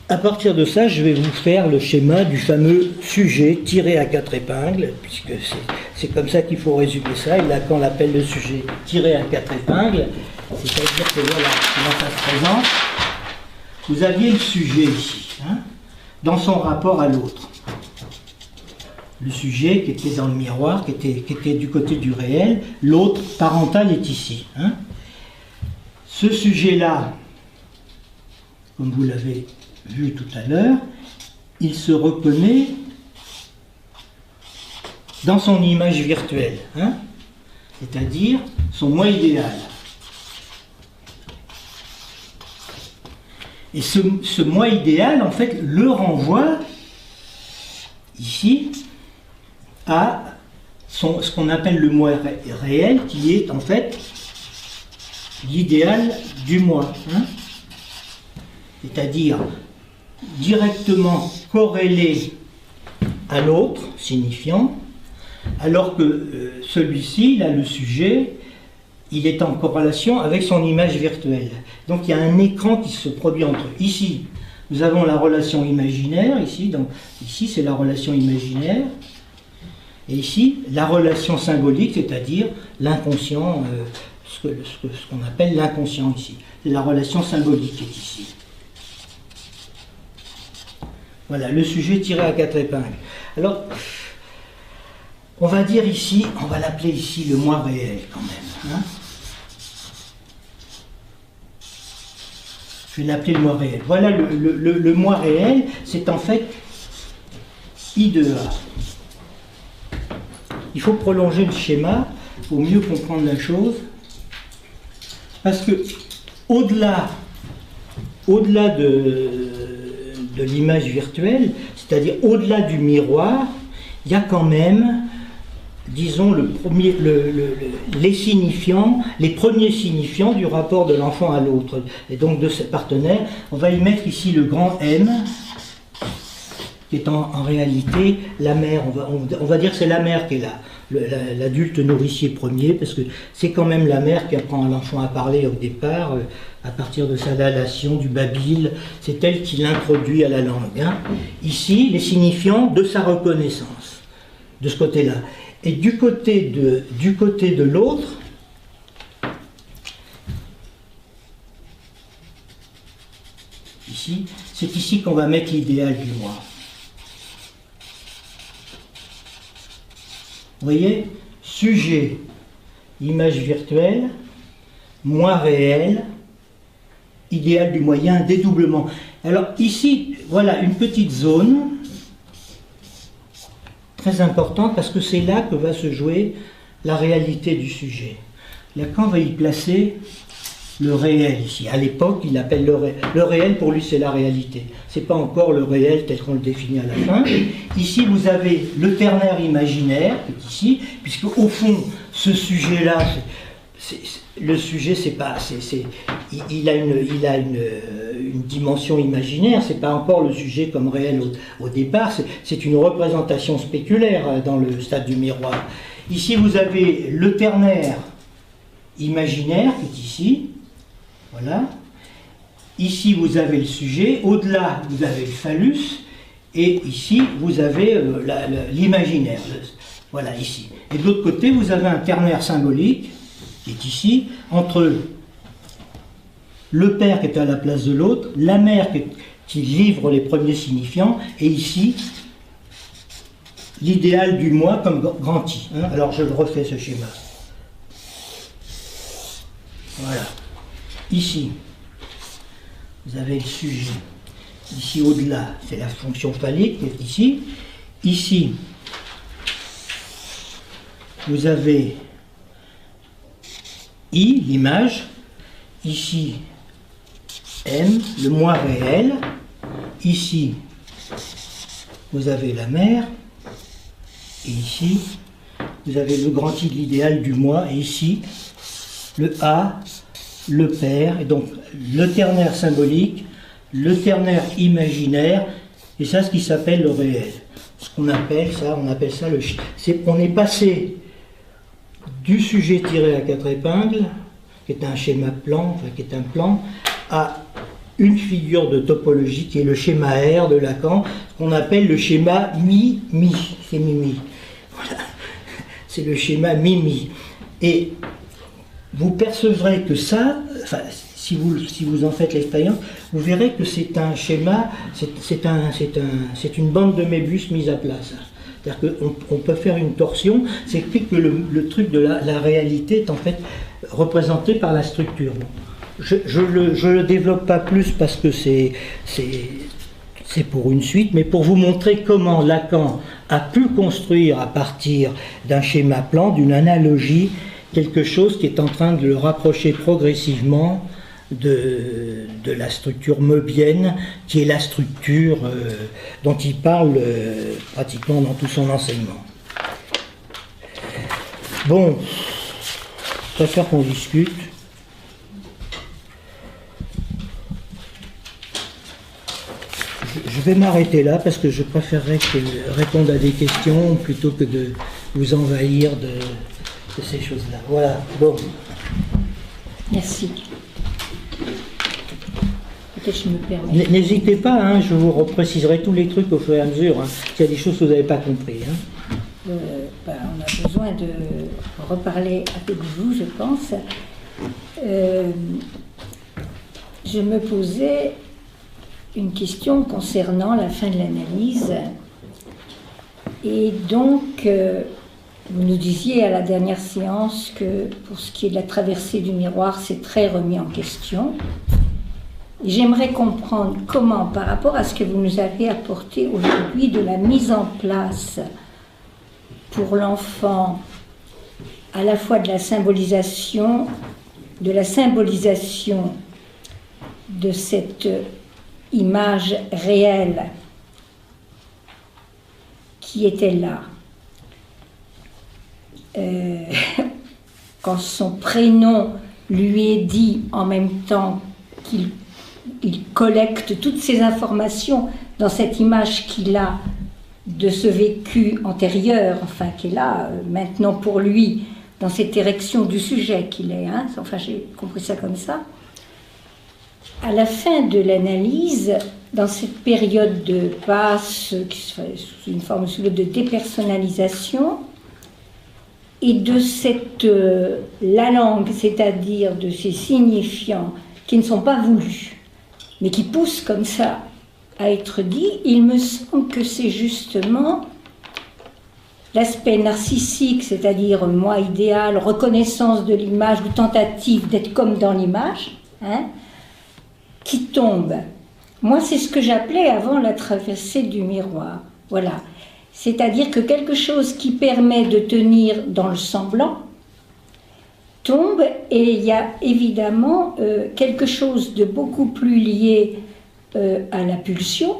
À partir de ça, je vais vous faire le schéma du fameux sujet tiré à 4 épingles, puisque c'est comme ça qu'il faut résumer ça. Et Lacan l'appelle le sujet tiré à 4 épingles, c'est-à-dire que voilà comment ça se présente. Vous aviez le sujet ici, hein, dans son rapport à l'autre. Le sujet qui était dans le miroir, qui était du côté du réel, l'autre parental est ici. Hein. Ce sujet-là, comme vous l'avez vu tout à l'heure, il se reconnaît dans son image virtuelle, hein, c'est-à-dire son moi idéal. Et ce moi idéal, en fait, le renvoie ici à ce qu'on appelle le moi réel, qui est en fait l'idéal du moi, hein, c'est-à-dire directement corrélé à l'autre, signifiant, alors que celui-ci, là, le sujet, il est en corrélation avec son image virtuelle. Donc il y a un écran qui se produit entre eux. Ici, nous avons la relation imaginaire, ici c'est la relation imaginaire, et ici, la relation symbolique, c'est-à-dire l'inconscient, ce qu'on appelle l'inconscient ici. C'est la relation symbolique qui est ici. Voilà, le sujet tiré à 4 épingles. Alors, on va dire ici, on va l'appeler ici le moi réel quand même. Hein. Je vais l'appeler le moi réel. Voilà, le moi réel, c'est en fait I de A. Il faut prolonger le schéma pour mieux comprendre la chose, parce que au-delà de l'image virtuelle, c'est-à-dire au-delà du miroir, il y a quand même, disons, les signifiants, les premiers signifiants du rapport de l'enfant à l'autre, et donc de ses partenaires. On va y mettre ici le grand M, qui est en réalité la mère. On va dire que c'est la mère qui est là, l'adulte nourricier premier, parce que c'est quand même la mère qui apprend à l'enfant à parler au départ, à partir de sa lalation, du babil, c'est elle qui l'introduit à la langue. Hein. Ici, les signifiants de sa reconnaissance, de ce côté-là. Et du côté de l'autre, ici, c'est ici qu'on va mettre l'idéal du moi. Vous voyez, sujet, image virtuelle, moi réel, idéal du moyen, dédoublement. Alors ici, voilà une petite zone très importante, parce que c'est là que va se jouer la réalité du sujet. Lacan va y placer le réel ici. À l'époque, il appelle le réel, pour lui c'est la réalité. C'est pas encore le réel tel qu'on le définit à la fin. Ici, vous avez le ternaire imaginaire, qui est ici, puisque au fond, ce sujet-là, le sujet, c'est pas, il a une dimension imaginaire, c'est pas encore le sujet comme réel au départ, c'est une représentation spéculaire dans le stade du miroir. Ici, vous avez le ternaire imaginaire, qui est ici, voilà. Ici, vous avez le sujet, au-delà, vous avez le phallus, et ici, vous avez l'imaginaire, Voilà, ici. Et de l'autre côté, vous avez un ternaire symbolique, qui est ici, entre le père qui est à la place de l'autre, la mère qui livre les premiers signifiants, et ici, l'idéal du moi comme grand I. Hein. Alors je le refais ce schéma. Voilà. Ici, vous avez le sujet. Ici, au-delà, c'est la fonction phallique qui est ici. Ici, vous avez I, l'image. Ici, M, le moi réel. Ici, vous avez la mère. Et ici, vous avez le grand I de l'idéal du moi. Et ici, le A, le père. Et donc, le ternaire symbolique, le ternaire imaginaire, et ça, ce qui s'appelle le réel. Ce qu'on appelle ça, on est passé du sujet tiré à quatre épingles, qui est un schéma plan, enfin qui est un plan, à une figure de topologie qui est le schéma R de Lacan, qu'on appelle le schéma Mi-Mi. C'est Mi-Mi. Voilà. C'est le schéma Mi-Mi. Et vous percevrez que ça, enfin, si vous en faites l'expérience, vous verrez que c'est un schéma, c'est une bande de Möbius mise à plat. C'est-à-dire qu'on peut faire une torsion, c'est que le truc de la réalité est en fait représenté par la structure. Bon. Je le développe pas plus parce que c'est pour une suite, mais pour vous montrer comment Lacan a pu construire à partir d'un schéma plan, d'une analogie, quelque chose qui est en train de le rapprocher progressivement de la structure möbienne, qui est la structure dont il parle pratiquement dans tout son enseignement. Bon, je préfère qu'on discute. Je vais m'arrêter là parce que je préférerais répondre à des questions plutôt que de vous envahir de ces choses-là. Voilà, bon. Merci. Peut-être je me permets. N'hésitez pas, hein, je vous repréciserai tous les trucs au fur et à mesure, hein, s'il y a des choses que vous n'avez pas compris. Hein. On a besoin de reparler avec vous, je pense. Je me posais une question concernant la fin de l'analyse. Et donc, vous nous disiez à la dernière séance que pour ce qui est de la traversée du miroir, c'est très remis en question. J'aimerais comprendre comment, par rapport à ce que vous nous avez apporté aujourd'hui de la mise en place pour l'enfant, à la fois de la symbolisation de cette image réelle qui était là, quand son prénom lui est dit en même temps qu'il collecte toutes ces informations dans cette image qu'il a de ce vécu antérieur, enfin qui est là maintenant pour lui, dans cette érection du sujet qu'il est, hein, enfin j'ai compris ça comme ça. À la fin de l'analyse, dans cette période de passe, qui se fait sous une forme de dépersonnalisation, et de cette la langue, c'est-à-dire de ces signifiants qui ne sont pas voulus, mais qui poussent comme ça à être dit, il me semble que c'est justement l'aspect narcissique, c'est-à-dire moi idéal, reconnaissance de l'image ou tentative d'être comme dans l'image, hein, qui tombe. Moi, c'est ce que j'appelais avant la traversée du miroir. Voilà. C'est-à-dire que quelque chose qui permet de tenir dans le semblant tombe, et il y a évidemment quelque chose de beaucoup plus lié à la pulsion,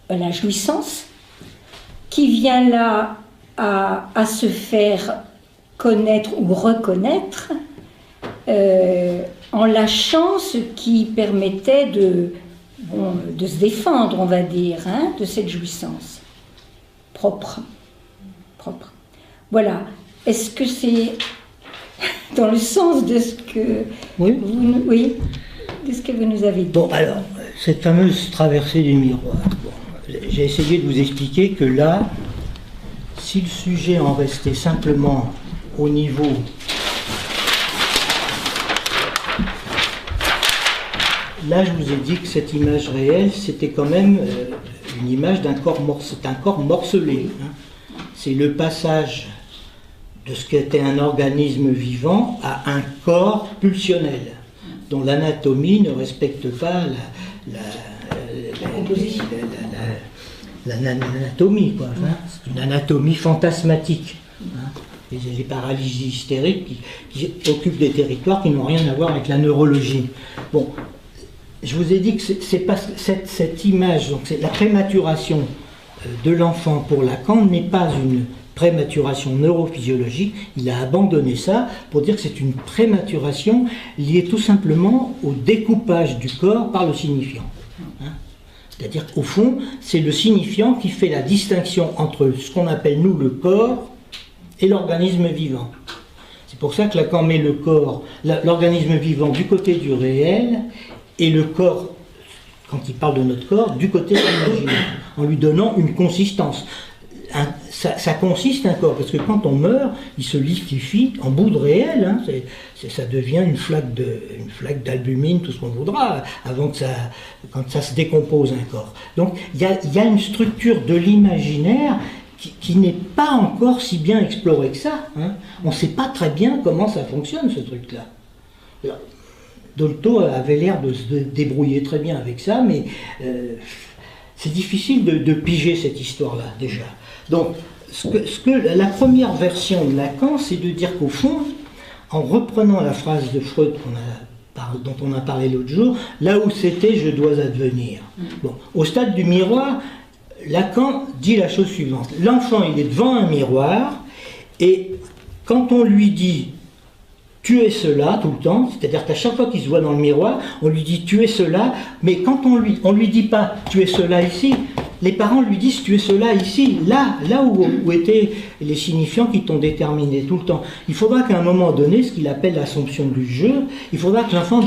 à la jouissance, qui vient là à se faire connaître ou reconnaître en lâchant ce qui permettait de se défendre, on va dire, hein, de cette jouissance propre. Voilà. Est-ce que c'est dans le sens de ce que de ce que vous nous avez dit? Bon, alors, cette fameuse traversée du miroir. Bon, j'ai essayé de vous expliquer que là, si le sujet en restait simplement au niveau là, je vous ai dit que cette image réelle, c'était quand même une image d'un corps, c'est un corps morcelé. Hein. C'est le passage de ce qu'était un organisme vivant à un corps pulsionnel, dont l'anatomie ne respecte pas l'anatomie, quoi. Hein. C'est une anatomie fantasmatique. Hein. Les paralysies hystériques qui occupent des territoires qui n'ont rien à voir avec la neurologie. Bon, je vous ai dit que c'est pas cette image, donc c'est la prématuration de l'enfant pour Lacan n'est pas une prématuration neurophysiologique. Il a abandonné ça pour dire que c'est une prématuration liée tout simplement au découpage du corps par le signifiant. Hein. C'est-à-dire qu'au fond, c'est le signifiant qui fait la distinction entre ce qu'on appelle nous le corps et l'organisme vivant. C'est pour ça que Lacan met le corps, l'organisme vivant du côté du réel et le corps, quand il parle de notre corps, du côté de l'imaginaire, en lui donnant une consistance. Ça consiste un corps, parce que quand on meurt, il se liquéfie en bout de réel, hein, ça devient une flaque d'albumine, tout ce qu'on voudra, avant que quand ça se décompose un corps. Donc il y a une structure de l'imaginaire qui n'est pas encore si bien explorée que ça. Hein. On ne sait pas très bien comment ça fonctionne, ce truc-là. Dolto avait l'air de se débrouiller très bien avec ça, mais c'est difficile de piger cette histoire-là, déjà. Donc, la première version de Lacan, c'est de dire qu'au fond, en reprenant la phrase de Freud dont on a parlé l'autre jour, là où c'était, je dois advenir. Bon, au stade du miroir, Lacan dit la chose suivante. L'enfant, il est devant un miroir, et quand on lui dit tu es cela tout le temps, c'est-à-dire qu'à chaque fois qu'il se voit dans le miroir, on lui dit tu es cela, mais quand on lui dit pas tu es cela ici, les parents lui disent tu es cela ici, là où étaient les signifiants qui t'ont déterminé tout le temps. Il faudra qu'à un moment donné, ce qu'il appelle l'assomption du jeu, il faudra que l'enfant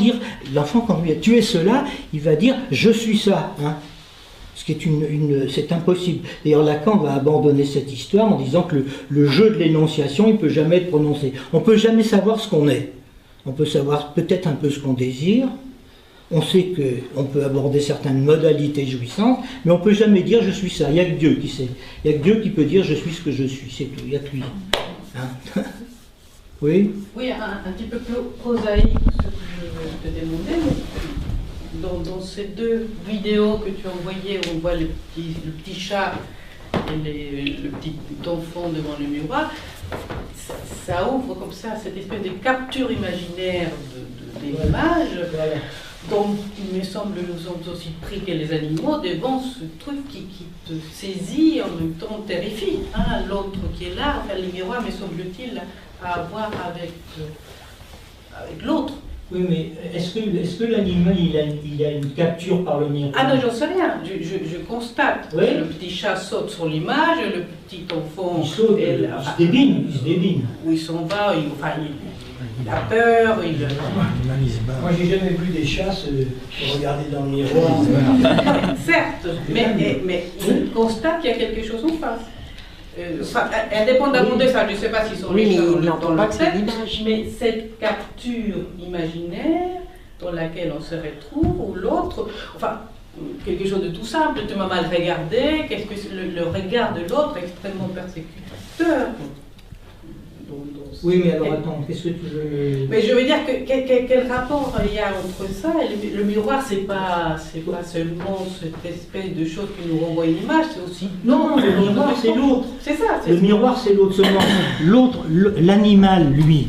quand lui dit tu es cela, il va dire je suis ça. Hein. Ce qui est c'est impossible. D'ailleurs, Lacan va abandonner cette histoire en disant que le jeu de l'énonciation, il ne peut jamais être prononcé. On ne peut jamais savoir ce qu'on est. On peut savoir peut-être un peu ce qu'on désire. On sait qu'on peut aborder certaines modalités jouissantes, mais on ne peut jamais dire je suis ça. Il n'y a que Dieu qui sait. Il n'y a que Dieu qui peut dire je suis ce que je suis. C'est tout. Il n'y a que lui. Hein. Oui. Oui, un petit peu plus prosaïque ce que je te demandais. Dans ces deux vidéos que tu as envoyées, où on voit le petit chat et le petit enfant devant le miroir, ça ouvre comme ça cette espèce de capture imaginaire des images, dont il me semble nous sommes aussi pris que les animaux devant ce truc qui te saisit, en même temps terrifie. Hein, l'autre qui est là, enfin, le miroir, me semble-t-il, à avoir avec l'autre. Oui, mais est-ce que l'animal, il a une capture par le miroir? Ah non, j'en sais rien. Je constate oui. que le petit chat saute sur l'image, le petit enfant... Il saute, il se débine. Où il s'en va, il a peur, Moi, j'ai jamais vu des chats se regarder dans le miroir. Certes, mais il constate qu'il y a quelque chose en face. Indépendamment de ça, je ne sais pas s'ils sont les chats dans le texte, mais cette capture imaginaire dans laquelle on se retrouve, ou l'autre, enfin, quelque chose de tout simple, tu m'as mal regardé, qu'est-ce que le regard de l'autre est extrêmement persécuteur. Oui, mais alors attends, qu'est-ce que tu veux... Mais je veux dire, quel rapport il y a entre ça et le miroir, c'est pas seulement cette espèce de chose qui nous renvoie une image, c'est aussi... Non, le miroir, c'est l'autre. C'est ça. Le miroir, c'est l'autre seulement. L'autre, l'animal, lui,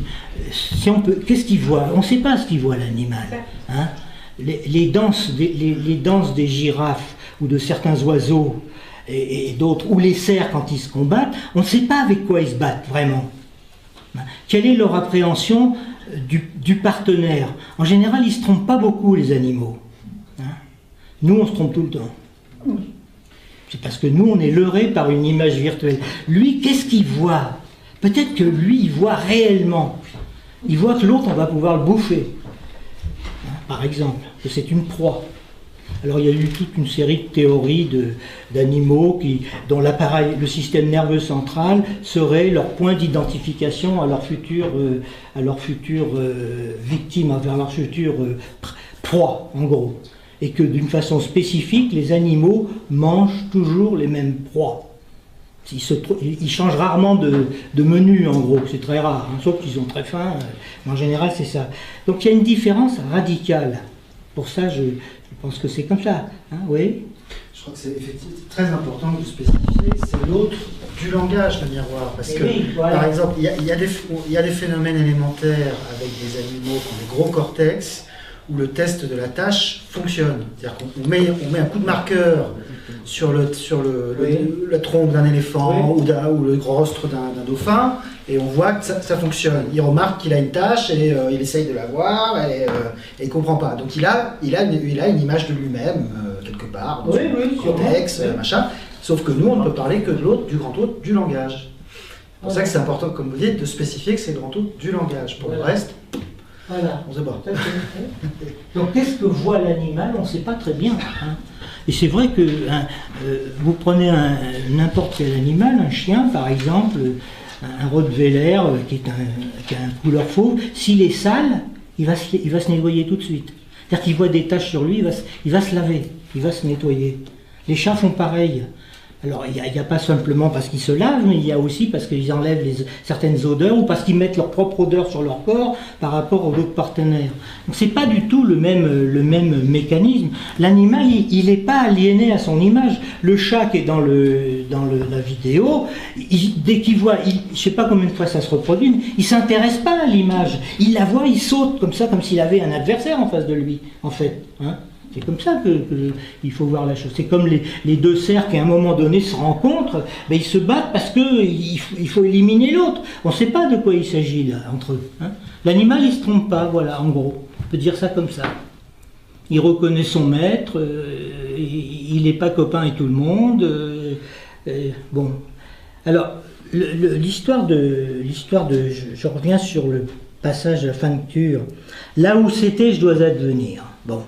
si on peut... Qu'est-ce qu'il voit? On ne sait pas ce qu'il voit, l'animal. Hein, les danses des girafes ou de certains oiseaux et d'autres, ou les cerfs quand ils se combattent, on ne sait pas avec quoi ils se battent, vraiment. Quelle est leur appréhension du partenaire? En général, ils ne se trompent pas beaucoup, les animaux. Hein? Nous, on se trompe tout le temps. C'est parce que nous, on est leurrés par une image virtuelle. Lui, qu'est-ce qu'il voit? Peut-être que lui, il voit réellement. Il voit que l'autre, on va pouvoir le bouffer. Hein, par exemple, que c'est une proie. Alors il y a eu toute une série de théories d'animaux dont le système nerveux central serait leur point d'identification à leur future victime, vers leur future proie, en gros. Et que d'une façon spécifique, les animaux mangent toujours les mêmes proies. Ils changent rarement de menu, en gros, c'est très rare, hein, sauf qu'ils ont très faim, mais en général c'est ça. Donc il y a une différence radicale. Pour ça, je pense que c'est comme ça. Hein, oui. Je crois que c'est effectivement très important de spécifier, c'est l'autre du langage, le miroir. Parce que, oui, voilà. Par exemple, il y a des phénomènes élémentaires avec des animaux qui ont des gros cortex, où le test de la tâche fonctionne. C'est-à-dire qu'on met un coup de marqueur sur le tronc d'un éléphant, oui, ou le rostre d'un dauphin, et on voit que ça fonctionne. Il remarque qu'il a une tâche et il essaye de la voir et il ne comprend pas. Donc il a une image de lui-même quelque part, dans son cortex, machin. Sauf que nous, on ne peut parler que de l'autre, du grand autre du langage. C'est pour ça que c'est important, comme vous dites, de spécifier que c'est le grand autre du langage. Pour le reste, voilà. On ne sait pas. Donc qu'est-ce que voit l'animal? On ne sait pas très bien. Hein. Et c'est vrai que vous prenez n'importe quel animal, un chien par exemple, un Rottweiler qui a une couleur fauve, s'il est sale, il va se nettoyer tout de suite. C'est-à-dire qu'il voit des taches sur lui, il va se laver, il va se nettoyer. Les chats font pareil. Alors il n'y a pas simplement parce qu'ils se lavent, mais il y a aussi parce qu'ils enlèvent certaines odeurs ou parce qu'ils mettent leur propre odeur sur leur corps par rapport aux autres partenaires. Donc c'est pas du tout le même mécanisme. L'animal, il n'est pas aliéné à son image. Le chat qui est dans la vidéo, dès qu'il voit, je ne sais pas combien de fois ça se reproduit, il ne s'intéresse pas à l'image. Il la voit, il saute comme ça, comme s'il avait un adversaire en face de lui, en fait. Hein. C'est comme ça qu'il faut voir la chose. C'est comme les deux cerfs qui à un moment donné se rencontrent, ben ils se battent parce qu'il faut éliminer l'autre. On ne sait pas de quoi il s'agit là, entre eux. Hein. L'animal il ne se trompe pas, voilà, en gros. On peut dire ça comme ça. Il reconnaît son maître, il n'est pas copain avec tout le monde. Bon. Alors, l'histoire de... Je reviens sur le passage de la fin de lecture. Là où c'était, je dois advenir. Bon.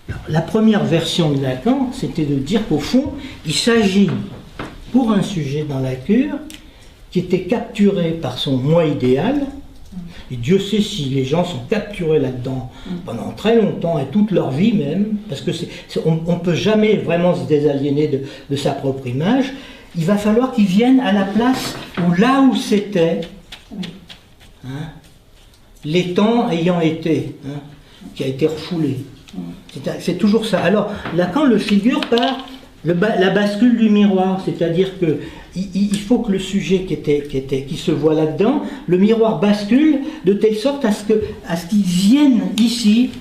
Alors, la première version de Lacan, c'était de dire qu'au fond, il s'agit pour un sujet dans la cure qui était capturé par son moi idéal, et Dieu sait si les gens sont capturés là-dedans pendant très longtemps et toute leur vie même, parce que on ne peut jamais vraiment se désaliéner de sa propre image. Il va falloir qu'il vienne à la place où là où c'était, hein, l'étang ayant été, hein, qui a été refoulé. C'est toujours ça. Alors, Lacan le figure par la bascule du miroir, c'est-à-dire que il faut que le sujet qui se voit là-dedans, le miroir bascule de telle sorte à ce qu'il vienne ici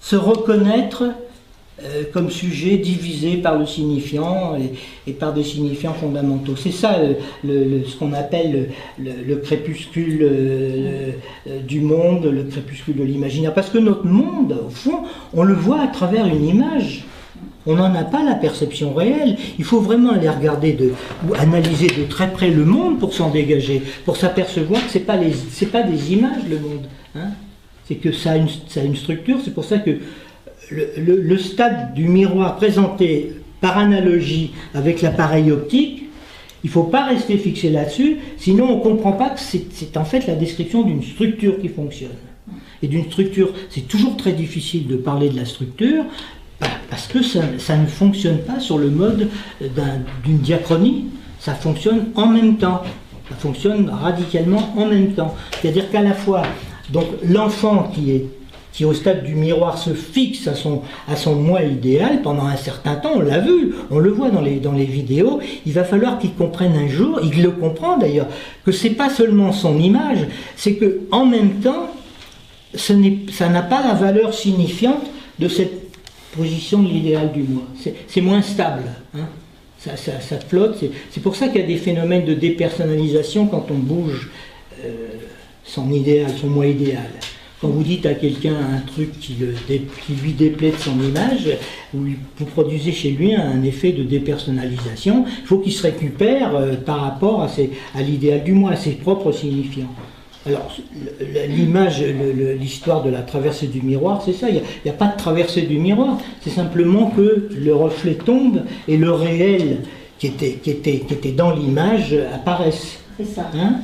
se reconnaître comme sujet divisé par le signifiant et par des signifiants fondamentaux. C'est ça ce qu'on appelle le crépuscule du monde, le crépuscule de l'imaginaire. Parce que notre monde, au fond, on le voit à travers une image. On n'en a pas la perception réelle. Il faut vraiment aller regarder ou analyser de très près le monde pour s'en dégager, pour s'apercevoir que ce n'est pas des images, le monde. Hein. C'est que ça a une structure. C'est pour ça que le stade du miroir présenté par analogie avec l'appareil optique, il ne faut pas rester fixé là-dessus, sinon on ne comprend pas que c'est en fait la description d'une structure qui fonctionne. Et d'une structure, c'est toujours très difficile de parler de la structure, parce que ça ne fonctionne pas sur le mode d'une diachronie, ça fonctionne en même temps, ça fonctionne radicalement en même temps. C'est-à-dire qu'à la fois, donc l'enfant qui au stade du miroir se fixe à son moi idéal pendant un certain temps, on l'a vu, on le voit dans les vidéos, il va falloir qu'il comprenne un jour, il le comprend d'ailleurs, que c'est pas seulement son image, c'est que en même temps, ça n'a pas la valeur signifiante de cette position de l'idéal du moi. C'est moins stable, hein. Ça flotte, c'est pour ça qu'il y a des phénomènes de dépersonnalisation quand on bouge son idéal, son moi idéal. Quand vous dites à quelqu'un un truc qui lui déplaît de son image, vous produisez chez lui un effet de dépersonnalisation. Il faut qu'il se récupère par rapport à l'idéal du moi, à ses propres signifiants. Alors, l'image, l'histoire de la traversée du miroir, c'est ça, il n'y a pas de traversée du miroir, c'est simplement que le reflet tombe et le réel qui était dans l'image apparaissent. C'est ça. Hein,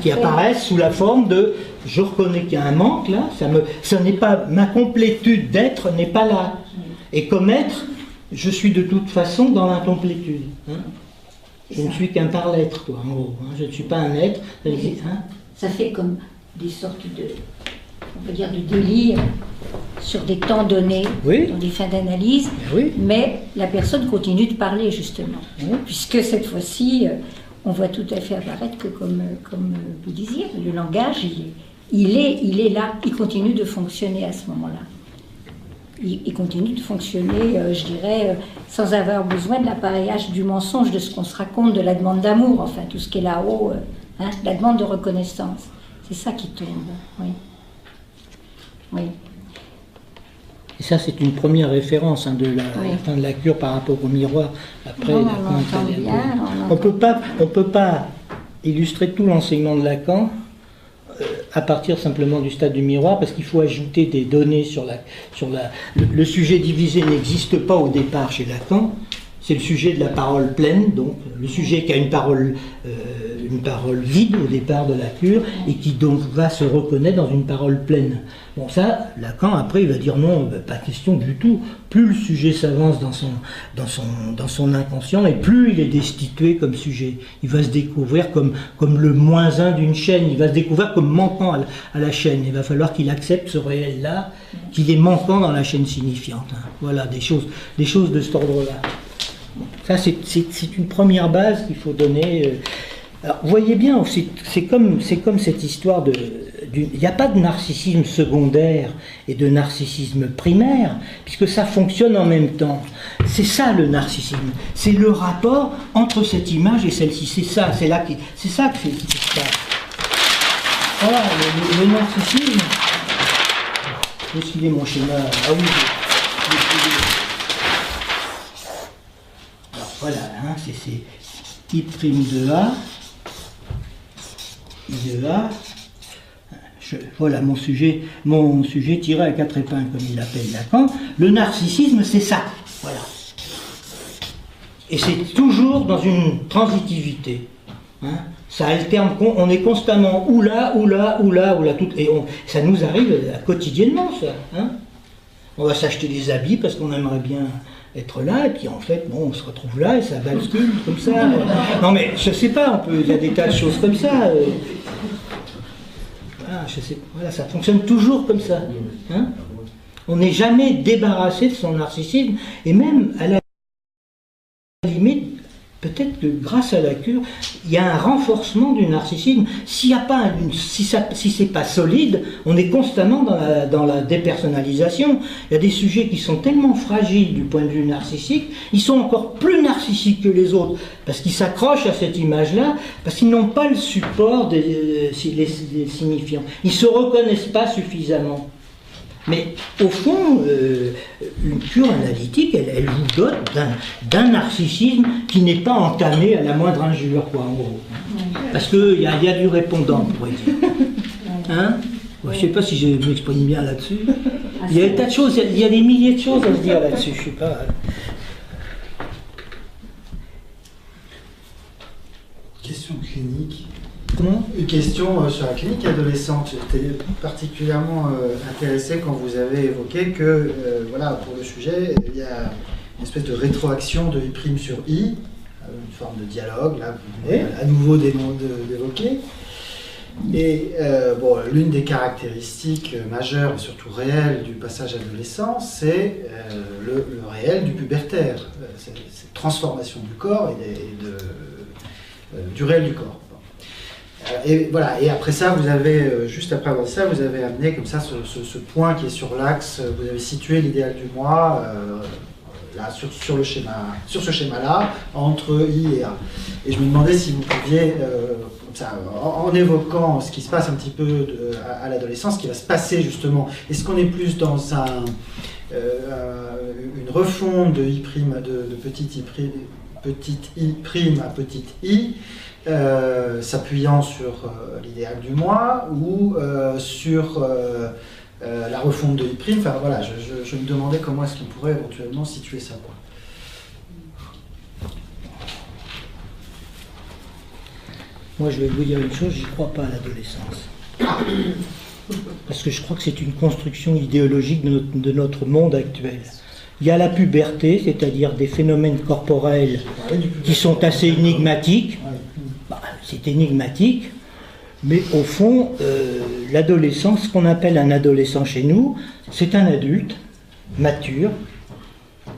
qui apparaissent sous la forme de « je reconnais qu'il y a un manque là, ça n'est pas, ma complétude d'être n'est pas là. Et comme être, je suis de toute façon dans l'incomplétude. Hein. Je ne suis qu'un par-l'être, quoi, en gros. Hein. Je ne suis pas un être. Hein. Ça fait comme des sortes de, on peut dire, de délire sur des temps donnés, oui. dans des fins d'analyse, oui. Mais la personne continue de parler, justement. Oui. Puisque cette fois-ci, on voit tout à fait apparaître que, comme vous disiez, le langage, il est là, il continue de fonctionner à ce moment-là. Il continue de fonctionner, je dirais, sans avoir besoin de l'appareillage du mensonge, de ce qu'on se raconte, de la demande d'amour, enfin, tout ce qui est là-haut, hein, la demande de reconnaissance. C'est ça qui tombe, oui. Oui. Et ça, c'est une première référence de la fin de la cure par rapport au miroir. Après, non, on peut pas illustrer tout l'enseignement de Lacan à partir simplement du stade du miroir, parce qu'il faut ajouter des données le sujet divisé n'existe pas au départ chez Lacan. C'est le sujet de la parole pleine, donc le sujet qui a une parole vide au départ de la cure et qui donc va se reconnaître dans une parole pleine. Bon, ça, Lacan après il va dire non, pas question du tout. Plus le sujet s'avance dans son inconscient et plus il est destitué comme sujet. Il va se découvrir comme le moins un d'une chaîne. Il va se découvrir comme manquant à la chaîne. Il va falloir qu'il accepte ce réel-là, qu'il est manquant dans la chaîne signifiante. Hein. Voilà, des choses de cet ordre-là. Ça, c'est une première base qu'il faut donner. Alors, vous voyez bien, c'est comme cette histoire il n'y a pas de narcissisme secondaire et de narcissisme primaire, puisque ça fonctionne en même temps. C'est ça le narcissisme. C'est le rapport entre cette image et celle-ci. C'est ça qui se passe. Voilà, le narcissisme. Où est-ce qu'il est mon schéma? Ah oui. Voilà, hein, c'est I' de A, I de A. Voilà mon sujet tiré à 4 épingles, comme il l'appelle Lacan. Le narcissisme, c'est ça. Voilà. Et c'est toujours dans une transitivité. Hein. Ça alterne, on est constamment ou là, et ça nous arrive quotidiennement, ça. Hein. On va s'acheter des habits parce qu'on aimerait bien être là, et puis en fait, bon, on se retrouve là, et ça bascule comme ça. Non mais, je sais pas, il y a des tas de choses comme ça. Voilà, ça fonctionne toujours comme ça. Hein. On n'est jamais débarrassé de son narcissisme, et même à la limite, peut-être que grâce à la cure, il y a un renforcement du narcissisme. Si c'est pas solide, on est constamment dans la dépersonnalisation. Il y a des sujets qui sont tellement fragiles du point de vue narcissique, ils sont encore plus narcissiques que les autres, parce qu'ils s'accrochent à cette image-là, parce qu'ils n'ont pas le support des signifiants. Ils ne se reconnaissent pas suffisamment. Mais au fond, une cure analytique, elle vous dote d'un narcissisme qui n'est pas entamé à la moindre injure, quoi, en gros. Parce qu'il y a du répondant, on pourrait dire. Hein? Je ne sais pas si je m'exprime bien là-dessus. Il y a des tas de choses, il y a des milliers de choses à se dire là-dessus, je ne sais pas. Question clinique. Comment? Une question sur la clinique adolescente. J'étais particulièrement intéressé quand vous avez évoqué que, voilà, pour le sujet, il y a une espèce de rétroaction de I' sur I, une forme de dialogue, là, vous venez à nouveau d'évoquer. Et bon, l'une des caractéristiques majeures et surtout réelles du passage adolescent, c'est le réel du pubertaire, cette transformation du corps et du réel du corps. Et voilà, et après ça, vous avez, juste après avoir dit ça, vous avez amené comme ça ce point qui est sur l'axe, vous avez situé l'idéal du moi, là, sur ce schéma-là, entre I et A. Et je me demandais si vous pouviez, comme ça, en évoquant ce qui se passe un petit peu à l'adolescence, ce qui va se passer justement, est-ce qu'on est plus dans une refonte de I', de petit I' à petit I, s'appuyant sur l'idéal du moi ou sur la refonte de l'I'. Enfin voilà, je me demandais comment est-ce qu'on pourrait éventuellement situer ça, quoi. Moi, je vais vous dire une chose, j'y crois pas à l'adolescence. Parce que je crois que c'est une construction idéologique de notre monde actuel. Il y a la puberté, c'est-à-dire des phénomènes corporels qui sont assez énigmatiques. Bah, c'est énigmatique, mais au fond, l'adolescence, ce qu'on appelle un adolescent chez nous, c'est un adulte mature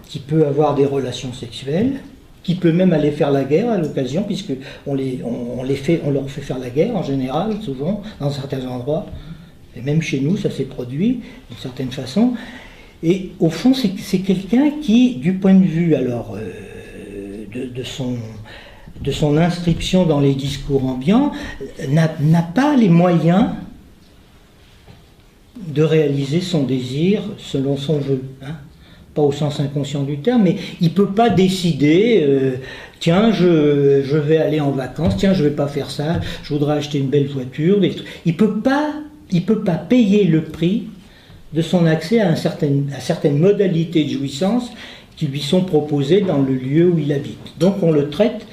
qui peut avoir des relations sexuelles, qui peut même aller faire la guerre à l'occasion, puisque on leur fait faire la guerre en général, souvent, dans certains endroits. Et même chez nous, ça s'est produit d'une certaine façon. Et au fond, c'est quelqu'un qui, du point de vue alors de son inscription dans les discours ambiants, n'a pas les moyens de réaliser son désir selon son vœu. Hein. Pas au sens inconscient du terme, mais il ne peut pas décider, tiens, je vais aller en vacances, tiens, je ne vais pas faire ça, je voudrais acheter une belle voiture. Il ne peut pas payer le prix de son accès à certaines modalités de jouissance qui lui sont proposées dans le lieu où il habite. Donc on le traite,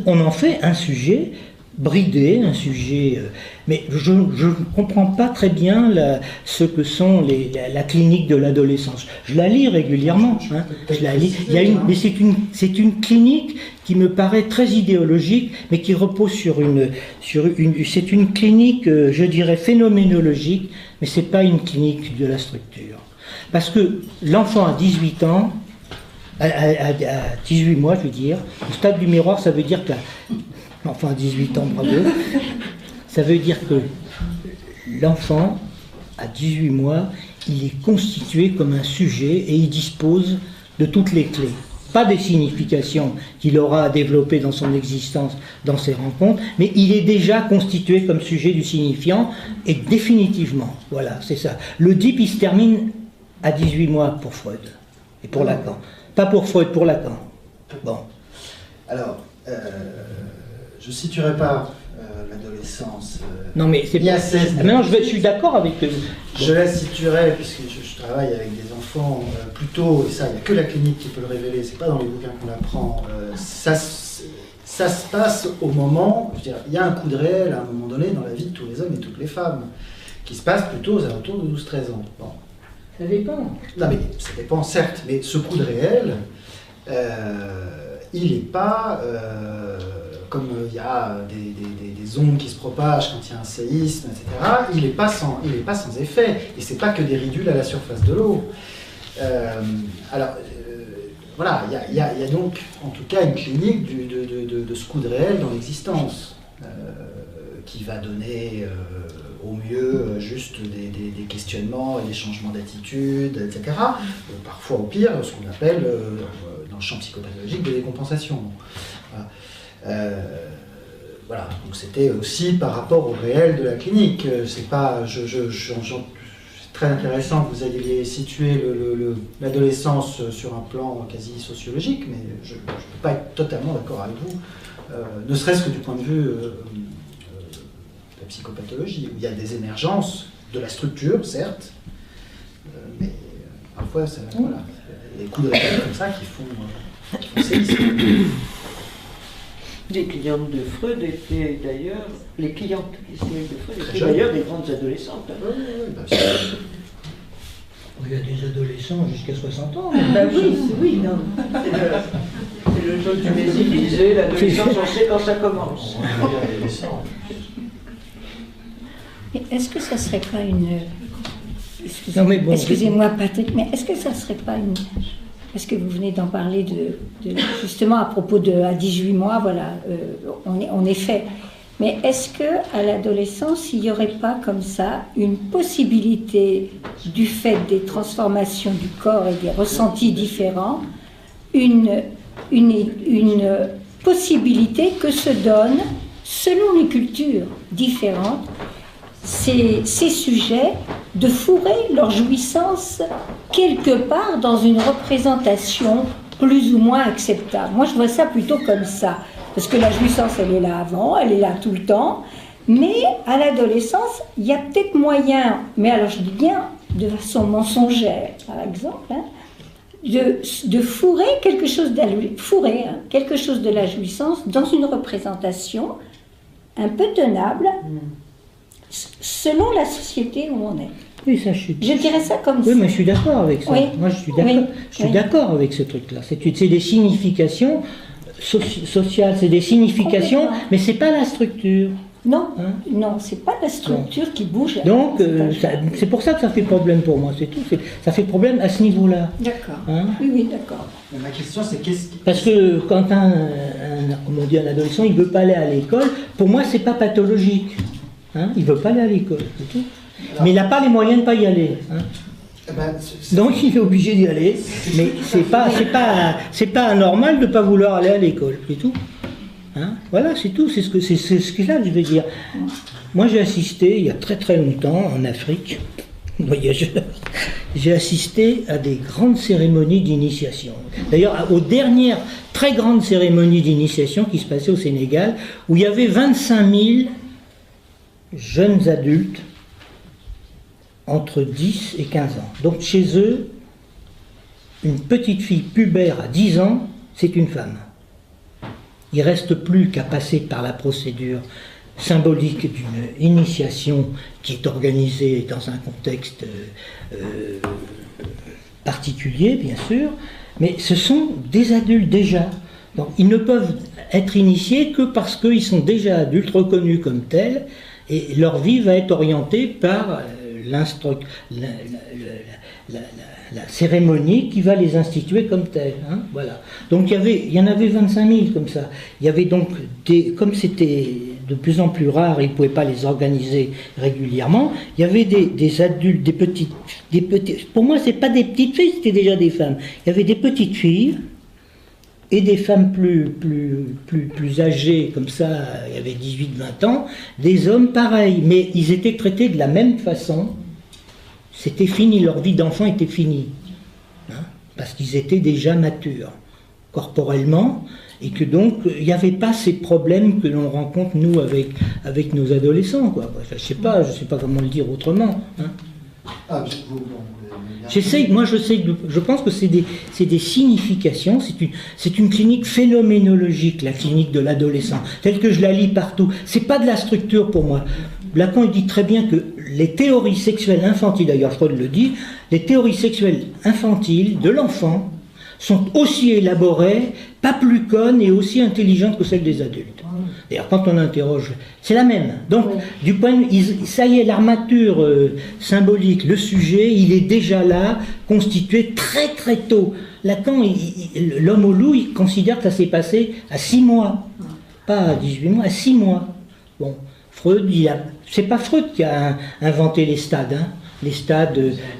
on en fait un sujet bridé, un sujet... mais je ne comprends pas très bien ce que sont la clinique de l'adolescence. Je la lis régulièrement. Hein, je la lis. Mais c'est une clinique qui me paraît très idéologique, mais qui repose c'est une clinique, je dirais, phénoménologique, mais ce n'est pas une clinique de la structure. Parce que l'enfant à 18 ans, à 18 mois, je veux dire, au stade du miroir, ça veut dire enfin, 18 ans, bravo. Ça veut dire que l'enfant, à 18 mois, il est constitué comme un sujet et il dispose de toutes les clés. Pas des significations qu'il aura à développer dans son existence, dans ses rencontres, mais il est déjà constitué comme sujet du signifiant, et définitivement, voilà, c'est ça. L'Oedipe, il se termine à 18 mois pour Freud, et pour Lacan. Pas pour Freud, pour Lacan. Bon. Alors, je ne situerai pas l'adolescence. Non, mais c'est pas... Maintenant, je suis d'accord avec... Je la situerai, puisque je travaille avec des enfants plutôt, et ça, il n'y a que la clinique qui peut le révéler, c'est pas dans les bouquins qu'on apprend. Ça se passe au moment, je veux dire, il y a un coup de réel à un moment donné dans la vie de tous les hommes et toutes les femmes, qui se passe plutôt aux alentours de 12-13 ans. Bon. Ça dépend. Non, mais ça dépend, certes, mais ce coup de réel, il n'est pas... comme il y a des ondes qui se propagent quand il y a un séisme, etc., il n'est pas sans effet. Et ce n'est pas que des ridules à la surface de l'eau. Voilà, il y a donc, en tout cas, une clinique de ce coup de réel dans l'existence, qui va donner, au mieux, juste des questionnements et des changements d'attitude, etc. Parfois, au pire, ce qu'on appelle, dans le champ psychopathologique, des décompensations. Voilà. Voilà, donc c'était aussi par rapport au réel de la clinique. C'est pas, c'est très intéressant que vous ayez situé l'adolescence sur un plan quasi sociologique, mais je ne peux pas être totalement d'accord avec vous, ne serait-ce que du point de vue de la psychopathologie, où il y a des émergences de la structure, certes, mais parfois, voilà, des coups de réel comme ça qui font séisme. Les clientes de Freud étaient d'ailleurs, les clientes historiques de Freud étaient d'ailleurs des grandes adolescentes. Il y a des adolescents jusqu'à 60 ans. Ben oui, non. C'est le jeu du Mésil qui disait l'adolescence, on sait quand ça commence. Mais est-ce que ça serait pas une... Excusez-moi Patrick, mais est-ce que ça serait pas une... Parce que vous venez d'en parler justement à propos à 18 mois, voilà, on est fait. Mais est-ce qu'à l'adolescence, il n'y aurait pas comme ça une possibilité, du fait des transformations du corps et des ressentis différents, une possibilité que se donnent, selon les cultures différentes, ces sujets de fourrer leur jouissance quelque part dans une représentation plus ou moins acceptable. Moi, je vois ça plutôt comme ça. Parce que la jouissance, elle est là avant, elle est là tout le temps. Mais à l'adolescence, il y a peut-être moyen, mais alors je dis bien de façon mensongère, par exemple, hein, de fourrer quelque chose quelque chose de la jouissance dans une représentation un peu tenable selon la société où on est. Oui, ça, je dirais ça comme ça. Oui, mais je suis d'accord avec ça. Oui. Moi, je suis d'accord avec ce truc-là. C'est des significations sociales, c'est des significations, mais c'est pas la structure. Non, hein? Non, c'est pas la structure qui bouge. Donc, c'est pour ça que ça fait problème pour moi, c'est tout. Ça fait problème à ce niveau-là. D'accord. Hein? Oui, d'accord. Ma question, c'est qu'est-ce qui... Parce que quand comme on dit, un adolescent, il veut pas aller à l'école, pour moi, c'est pas pathologique. Hein? Il veut pas aller à l'école, c'est tout. Mais il n'a pas les moyens de pas y aller. Hein? Donc il est obligé d'y aller, mais c'est pas anormal de ne pas vouloir aller à l'école, c'est tout. Hein? Voilà, c'est tout, c'est ce que là je veux dire. Moi j'ai assisté il y a très très longtemps en Afrique, voyageur, j'ai assisté à des grandes cérémonies d'initiation. D'ailleurs aux dernières très grandes cérémonies d'initiation qui se passaient au Sénégal, où il y avait 25 000 jeunes adultes entre 10 et 15 ans. Donc chez eux, une petite fille pubère à 10 ans, c'est une femme. Il ne reste plus qu'à passer par la procédure symbolique d'une initiation qui est organisée dans un contexte particulier, bien sûr, mais ce sont des adultes déjà. Donc ils ne peuvent être initiés que parce qu'ils sont déjà adultes, reconnus comme tels, et leur vie va être orientée par la cérémonie qui va les instituer comme tels. Hein, voilà. Donc il y en avait 25 000 comme ça. Il y avait donc, comme c'était de plus en plus rare, ils ne pouvaient pas les organiser régulièrement, il y avait des adultes, des petites... Pour moi, ce n'est pas des petites filles, c'était déjà des femmes. Il y avait des petites filles et des femmes plus âgées, comme ça, il y avait 18-20 ans, des hommes pareils, mais ils étaient traités de la même façon. C'était fini, leur vie d'enfant était finie, hein, parce qu'ils étaient déjà matures, corporellement, et que donc, il n'y avait pas ces problèmes que l'on rencontre, nous, avec nos adolescents, quoi. Je sais pas comment le dire autrement, hein. Je pense que c'est des significations, c'est une clinique phénoménologique, la clinique de l'adolescent, telle que je la lis partout. C'est pas de la structure pour moi. Lacan il dit très bien que les théories sexuelles infantiles, d'ailleurs Freud le dit, les théories sexuelles infantiles de l'enfant sont aussi élaborées, pas plus connes et aussi intelligentes que celles des adultes. D'ailleurs, quand on interroge, c'est la même. Donc, du point de vue, ça y est, l'armature symbolique, le sujet, il est déjà là, constitué très très tôt. Lacan, l'homme au loup, il considère que ça s'est passé à 6 mois, pas à 18 mois, à 6 mois. Bon, Freud, c'est pas Freud qui a inventé les stades, hein. Les stades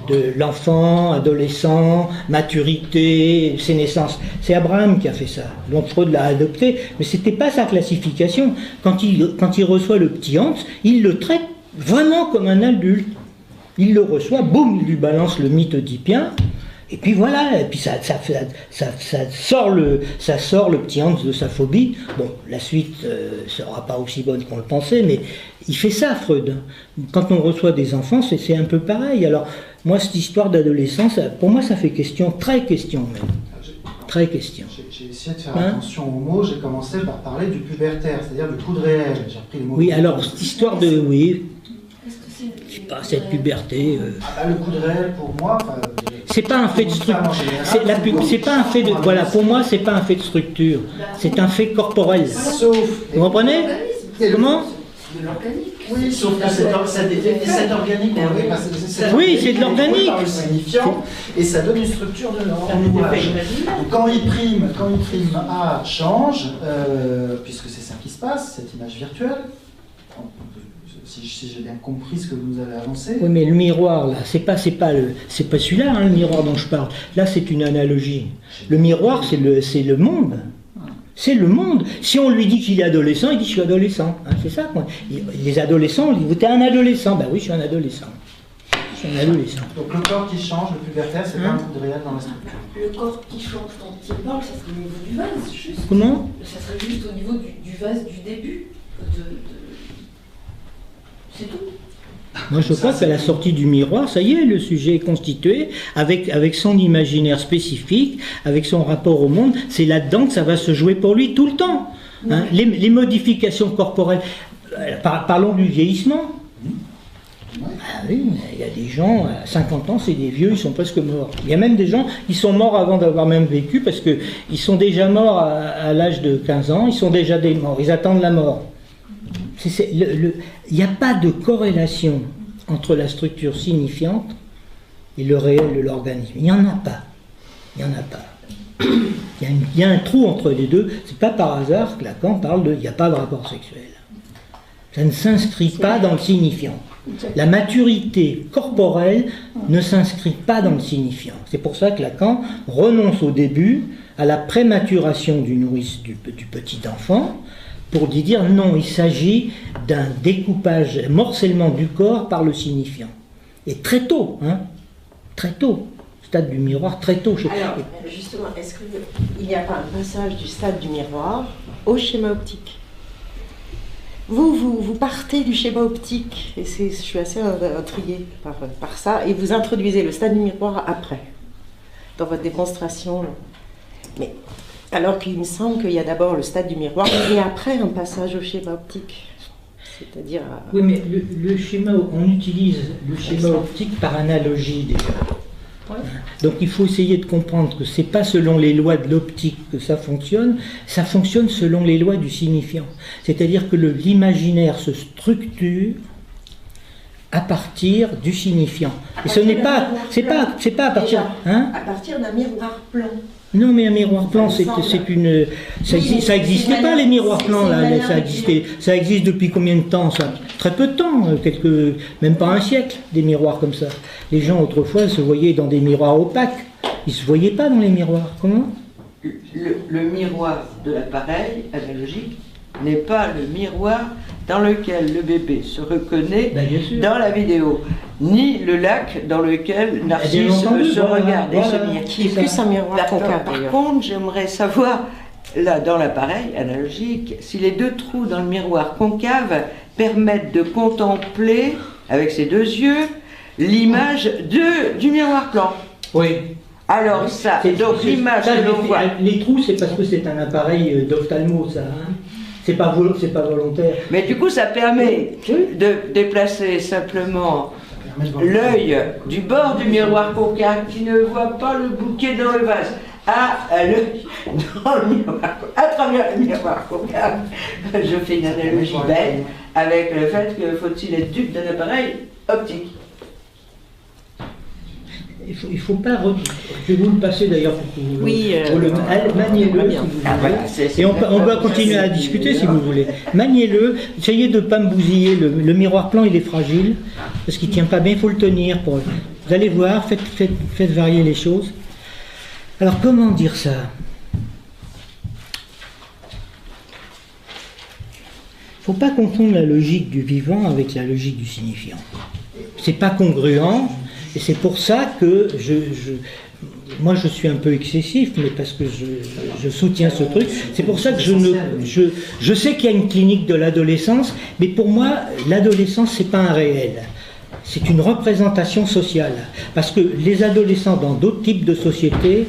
de l'enfant, adolescent, maturité, sénescence. C'est Abraham qui a fait ça. Donc Freud l'a adopté, mais c'était pas sa classification. Quand il reçoit le petit Hans, il le traite vraiment comme un adulte. Il le reçoit, boum, il lui balance le mythe oedipien, et puis voilà, et puis ça sort le petit Hans de sa phobie. Bon, la suite sera pas aussi bonne qu'on le pensait, mais il fait ça, Freud. Quand on reçoit des enfants, c'est un peu pareil. Alors, moi, cette histoire d'adolescence, pour moi, ça fait question, très question même. Très question. J'ai essayé de faire attention aux mots, j'ai commencé par parler du pubertaire, c'est-à-dire du coup de réel. J'ai repris les mots. Oui, alors, cette histoire de... Oui, je sais pas, cette puberté... le coup de réel, pour moi... c'est pas un fait de structure. C'est pas un fait de... Voilà, pour moi, c'est pas un fait de structure. C'est un fait corporel. Sauf... Vous comprenez? Comment? De l'organique. Oui, sauf que c'est organique. Oui, c'est de l'organique. Et ça donne une structure de langage. Quand il prime A change, puisque c'est ça qui se passe, cette image virtuelle, si j'ai bien compris ce que vous avez avancé. Oui, mais le miroir, là, c'est pas celui-là, hein, le miroir dont je parle. Là, c'est une analogie. Le miroir, c'est le monde. C'est le monde. Si on lui dit qu'il est adolescent, il dit je suis adolescent. Hein, c'est ça, quoi. Les adolescents, on dit t'es un adolescent. Ben oui, je suis un adolescent. c'est un adolescent. Donc le corps qui change, le pubertaire, c'est pas un truc réel dans la structure. Le corps qui change dont il parle, ça serait au niveau du vase, juste. Comment? Ça serait juste au niveau du vase du début. C'est tout. Moi, je crois qu'à la sortie du miroir, ça y est, le sujet est constitué, avec son imaginaire spécifique, avec son rapport au monde. C'est là-dedans que ça va se jouer pour lui tout le temps. Hein. Les modifications corporelles, parlons du vieillissement. Ah oui, il y a des gens, à 50 ans, c'est des vieux, ils sont presque morts. Il y a même des gens qui sont morts avant d'avoir même vécu, parce qu'ils sont déjà morts à l'âge de 15 ans, ils sont déjà des morts, ils attendent la mort. Il n'y a pas de corrélation entre la structure signifiante et le réel de l'organisme. Il n'y en a pas. Il n'y en a pas. Il y a un trou entre les deux. C'est pas par hasard que Lacan parle de « il n'y a pas de rapport sexuel ». Ça ne s'inscrit pas dans le signifiant. La maturité corporelle ne s'inscrit pas dans le signifiant. C'est pour ça que Lacan renonce au début à la prématuration du petit enfant, pour dire non, il s'agit d'un découpage, morcellement du corps par le signifiant. Et très tôt, hein, très tôt, stade du miroir, très tôt. Alors, justement, est-ce qu'il n'y a pas un passage du stade du miroir au schéma optique? Vous partez du schéma optique, et je suis assez intriguée par ça, et vous introduisez le stade du miroir après, dans votre démonstration. Mais alors qu'il me semble qu'il y a d'abord le stade du miroir et après un passage au schéma optique. C'est-à-dire... Oui, mais le schéma, on utilise le schéma optique par analogie déjà. Ouais. Donc il faut essayer de comprendre que ce n'est pas selon les lois de l'optique que ça fonctionne selon les lois du signifiant. C'est-à-dire que l'imaginaire se structure à partir du signifiant. Et ce n'est pas, c'est pas à partir... Hein, à partir d'un miroir plan. Non, mais un miroir plan, ça n'existait pas, les miroirs plans, là, ça existe depuis combien de temps, ça? Très peu de temps, même pas un siècle, des miroirs comme ça. Les gens, autrefois, se voyaient dans des miroirs opaques, ils ne se voyaient pas dans les miroirs. Comment? Le miroir de l'appareil analogique n'est pas le miroir dans lequel le bébé se reconnaît dans la vidéo, ni le lac dans lequel Narcisse se regarde et se mire. Qui est plus un miroir concave. Par contre, j'aimerais savoir, là, dans l'appareil analogique, si les deux trous dans le miroir concave permettent de contempler, avec ses deux yeux, l'image du miroir plan. Oui. Alors ça, donc l'image que l'on voit... Les trous, c'est parce que c'est un appareil d'ophtalmo, ça, hein. C'est pas volontaire. Mais du coup, ça permet de déplacer simplement l'œil du bord du miroir concave qui ne voit pas le bouquet dans le vase à l'œil dans le miroir, à travers le miroir concave. Je fais une analogie belle avec le fait que faut-il être dupe d'un appareil optique. Il faut pas... Je vais vous le passer d'ailleurs pour que vous le maniez-le si vous voulez. Et on va continuer à discuter si vous voulez. Maniez-le, essayez de ne pas me bousiller. Le miroir plan, il est fragile, parce qu'il ne tient pas bien, il faut le tenir. Vous allez voir, faites varier les choses. Alors comment dire ça? Il ne faut pas confondre la logique du vivant avec la logique du signifiant. C'est pas congruent. Et c'est pour ça que moi je suis un peu excessif, mais parce que je soutiens ce truc, c'est pour ça que je sais qu'il y a une clinique de l'adolescence, mais pour moi, l'adolescence, c'est pas un réel. C'est une représentation sociale. Parce que les adolescents dans d'autres types de sociétés,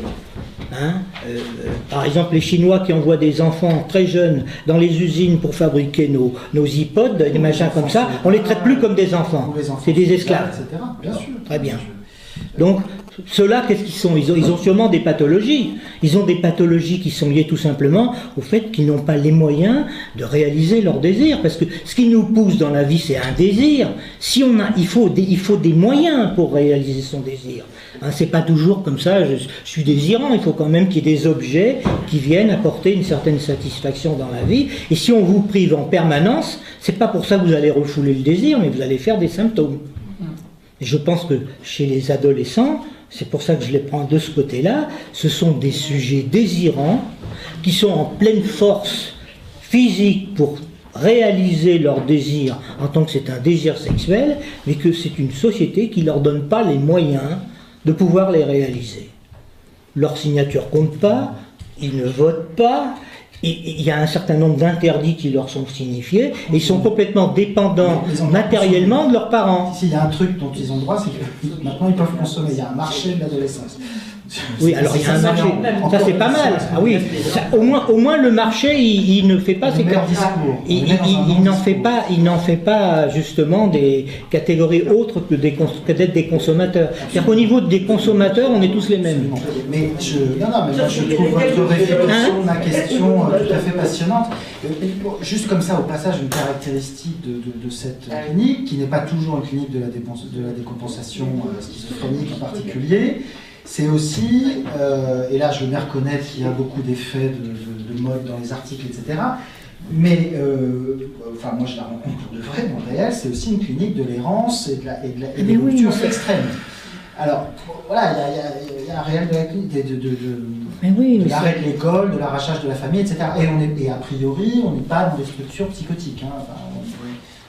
par exemple les Chinois qui envoient des enfants très jeunes dans les usines pour fabriquer nos iPods, des machins comme ça, on les traite plus comme des enfants, c'est des esclaves. Etc. Bien sûr. Très bien. Donc ceux-là, qu'est-ce qu'ils sont? Ils ont sûrement des pathologies. Ils ont des pathologies qui sont liées tout simplement au fait qu'ils n'ont pas les moyens de réaliser leurs désirs. Parce que ce qui nous pousse dans la vie, c'est un désir. Il faut des moyens pour réaliser son désir. C'est pas toujours comme ça, je suis désirant. Il faut quand même qu'il y ait des objets qui viennent apporter une certaine satisfaction dans la vie. Et si on vous prive en permanence, c'est pas pour ça que vous allez refouler le désir, mais vous allez faire des symptômes. Et je pense que chez les adolescents, c'est pour ça que je les prends de ce côté-là, ce sont des sujets désirants qui sont en pleine force physique pour réaliser leur désir en tant que c'est un désir sexuel, mais que c'est une société qui ne leur donne pas les moyens de pouvoir les réaliser. Leur signature compte pas, ils ne votent pas, il y a un certain nombre d'interdits qui leur sont signifiés, et ils sont complètement dépendants matériellement de leurs parents. S'il y a un truc dont ils ont le droit, c'est que maintenant ils peuvent consommer, il y a un marché de l'adolescence. Oui, alors il y a un marché, ça c'est pas mal. Ah oui, ça, au moins le marché, il ne fait pas ses il n'en fait pas justement des catégories autres que d'être des consommateurs. C'est-à-dire qu'au niveau des consommateurs, on est tous les mêmes. Mais moi je trouve votre réflexion, ma question tout à fait passionnante. Juste comme ça, au passage, une caractéristique de cette clinique, qui n'est pas toujours une clinique de la décompensation schizophrénique en particulier. C'est aussi, et là je veux bien reconnaître qu'il y a beaucoup d'effets de mode dans les articles, etc. Mais, enfin moi je la rencontre pour de vrai, dans le réel, c'est aussi une clinique de l'errance et des ruptures extrêmes. Alors, voilà, il y a un réel de la clinique, de l'arrêt de l'école, de l'arrachage de la famille, etc. Et a priori, on n'est pas dans des structures psychotiques. Hein.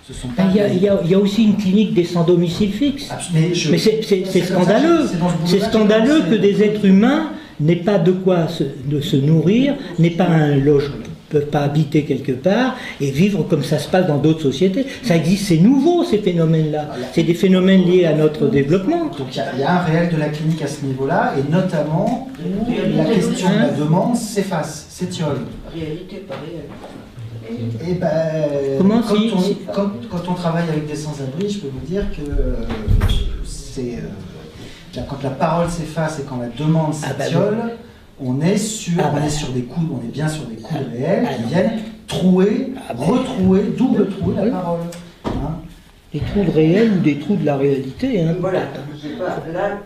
Enfin, il y a aussi une clinique des sans domicile fixe. Mais c'est scandaleux. C'est scandaleux que des êtres humains n'aient pas de quoi se nourrir, n'aient pas un logement, ne peuvent pas habiter quelque part et vivre comme ça se passe dans d'autres sociétés. Ça existe, c'est nouveau ces phénomènes-là. C'est des phénomènes liés à notre développement. Donc il y a un réel de la clinique à ce niveau-là, et notamment où la question de la demande s'efface, s'étiole. Réalité pas réelle. Et quand on travaille avec des sans-abri, je peux vous dire que quand la parole s'efface et quand la demande s'étiole, on est bien sur des coups réels qui viennent double trouer la parole. Hein. Des trous de réel ou des trous de la réalité. Hein. Voilà, là,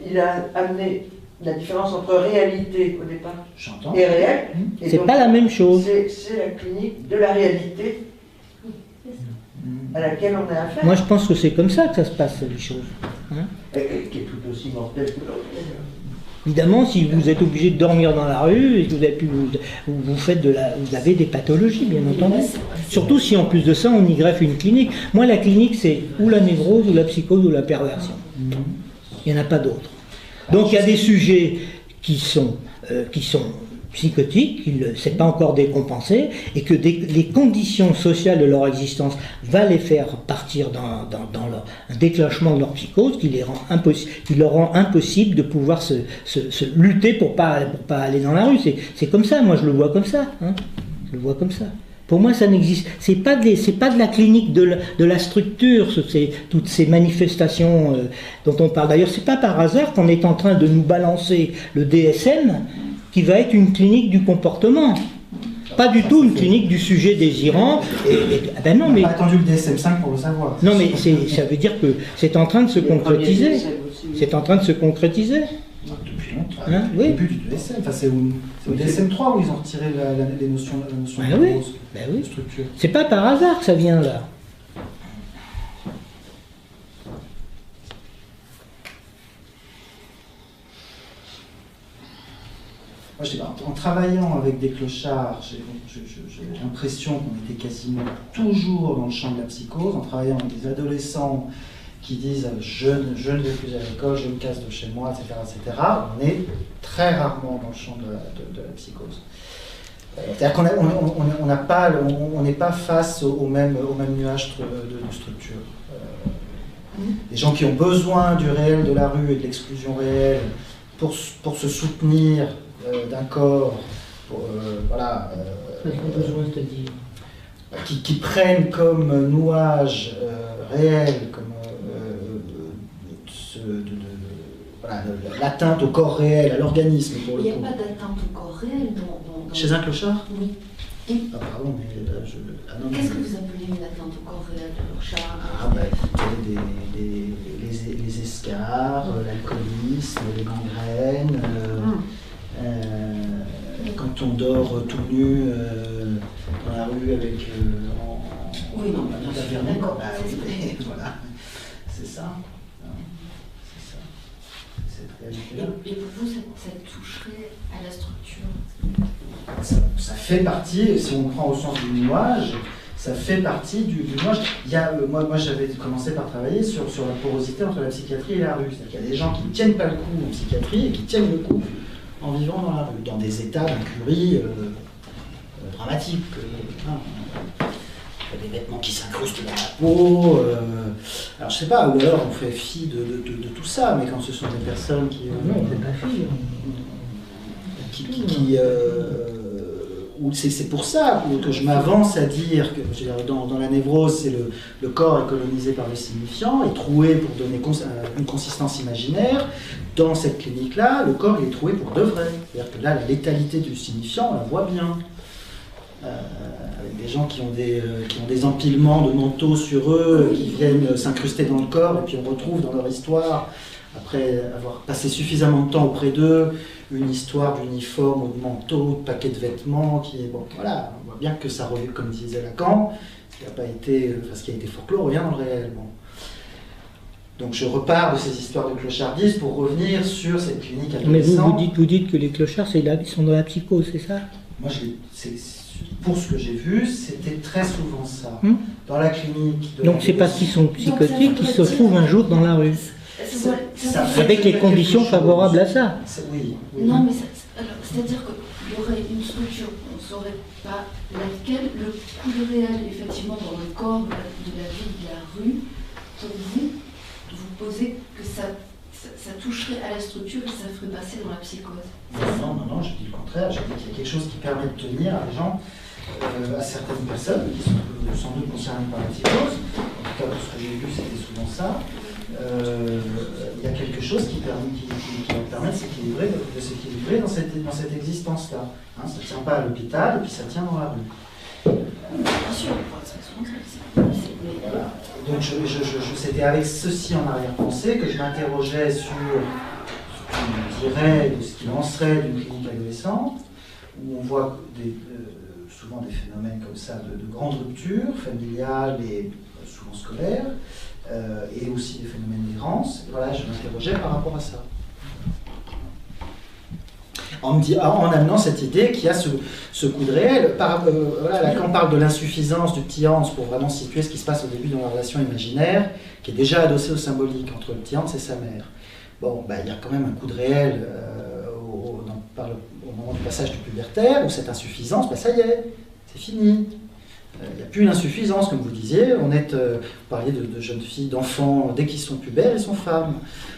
il a amené la différence entre réalité au départ et réel. C'est pas la même chose. C'est la clinique de la réalité à laquelle on a affaire. Moi je pense que c'est comme ça que ça se passe, les choses. Hein, qui est tout aussi mortelle que l'autre. Évidemment, si vous êtes obligé de dormir dans la rue et que vous avez des pathologies, bien entendu. Surtout si en plus de ça on y greffe une clinique. Moi la clinique c'est ou la névrose ou la psychose ou la perversion. Il n'y en a pas d'autres. Donc il y a des sujets qui sont psychotiques, c'est pas encore décompensé, et que les conditions sociales de leur existence va les faire partir dans un déclenchement de leur psychose qui leur rend impossible de pouvoir se lutter pour pas aller dans la rue. C'est comme ça, moi je le vois comme ça. Hein. Je le vois comme ça. Pour moi, ça n'existe. C'est pas de la clinique de la structure, toutes ces manifestations dont on parle. D'ailleurs, c'est pas par hasard qu'on est en train de nous balancer le DSM, qui va être une clinique du comportement. Pas du tout une clinique du sujet désirant. Ben non, on n'a pas attendu le DSM-5 pour le savoir. Non, mais ça veut dire que c'est en train de se concrétiser. C'est en train de se concrétiser. Depuis longtemps. Hein, oui. Au début du DSM, enfin, c'est au DSM-3 où ils ont retiré les notions de structure. C'est pas par hasard que ça vient là. Moi, je sais pas, en travaillant avec des clochards, j'ai l'impression qu'on était quasiment toujours dans le champ de la psychose, en travaillant avec des adolescents qui disent je ne vais plus à l'école, je me casse de chez moi, etc., etc. On est très rarement dans le champ de la psychose. C'est-à-dire qu'on n'est pas face au même nuage de structure. Les gens qui ont besoin du réel de la rue et de l'exclusion réelle pour se soutenir d'un corps, qui prennent comme nouage réel, comme l'atteinte au corps réel, à l'organisme. Il n'y a pas d'atteinte au corps réel Chez un clochard? Oui. Ah pardon, mais qu'est-ce que vous appelez une atteinte au corps réel de clochard? Les escarres, l'alcoolisme, les gangrènes. Quand on dort tout nu dans la rue avec oui, non, d'accord. Voilà, c'est ça. cette réalité-là. Et pour vous, ça toucherait à la structure? Ça fait partie, si on prend au sens du nuage, ça fait partie du nuage. Il y a, moi j'avais commencé par travailler sur la porosité entre la psychiatrie et la rue. C'est-à-dire qu'il y a des gens qui ne tiennent pas le coup en psychiatrie et qui tiennent le coup en vivant dans la rue, dans des états d'incurie dramatiques. Des vêtements qui s'incrustent dans la peau. Alors je sais pas, ou alors on fait fi de tout ça, mais quand ce sont des personnes qui... non, on fait pas fi. C'est pour ça que je m'avance à dire que je veux dire, dans la névrose, c'est le corps est colonisé par le signifiant, est troué pour donner une consistance imaginaire. Dans cette clinique-là, le corps il est troué pour de vrai. C'est-à-dire que là, la létalité du signifiant, on la voit bien. Avec des gens qui ont des empilements de manteaux sur eux, qui viennent s'incruster dans le corps, et puis on retrouve dans leur histoire, après avoir passé suffisamment de temps auprès d'eux, une histoire d'uniforme ou de manteau, de paquets de vêtements, qui est bon, voilà, on voit bien que ça revient, comme disait Lacan, ce qui a été folklore revient dans le réel. Bon. Donc je repars de ces histoires de clochardisme pour revenir sur cette clinique adolescente. Mais vous dites que les clochards sont dans la psychose, c'est ça? Moi, pour ce que j'ai vu, c'était très souvent ça. Dans la clinique. Donc c'est parce qu'ils sont psychotiques qu'ils se trouvent un jour dans la rue. Avec les conditions favorables à ça. Oui. Non, mais c'est-à-dire qu'il y aurait une structure, on ne saurait pas laquelle, le coup de réel, effectivement, dans le corps de la vie de la rue, pour vous posez que ça toucherait à la structure et ça ferait passer dans la psychose. Non, je dis le contraire. Je dis qu'il y a quelque chose qui permet de tenir à des gens, à certaines personnes qui sont sans doute concernées par la psychose. En tout cas, pour ce que j'ai vu, c'était souvent ça. Il y a quelque chose qui leur permet de s'équilibrer dans cette existence-là. Hein, ça ne tient pas à l'hôpital et puis ça tient dans la rue. Bien sûr, voilà. Donc c'était avec ceci en arrière-pensée que je m'interrogeais sur ce qu'on dirait, de ce qu'il en serait d'une clinique adolescente, où on voit souvent des phénomènes comme ça de grande rupture familiale et souvent scolaire, et aussi des phénomènes d'errance. Voilà, je m'interrogeais par rapport à ça. En amenant cette idée qu'il y a ce coup de réel. Voilà, là, quand on parle de l'insuffisance du petit Hans pour vraiment situer ce qui se passe au début dans la relation imaginaire, qui est déjà adossée au symbolique entre le petit Hans et sa mère. Bon, il y a quand même un coup de réel au moment du passage du pubertaire, où cette insuffisance, ça y est, c'est fini. Il n'y a plus une insuffisance, comme vous disiez. Vous parliez de jeunes filles, d'enfants, dès qu'ils sont pubères, ils sont femmes.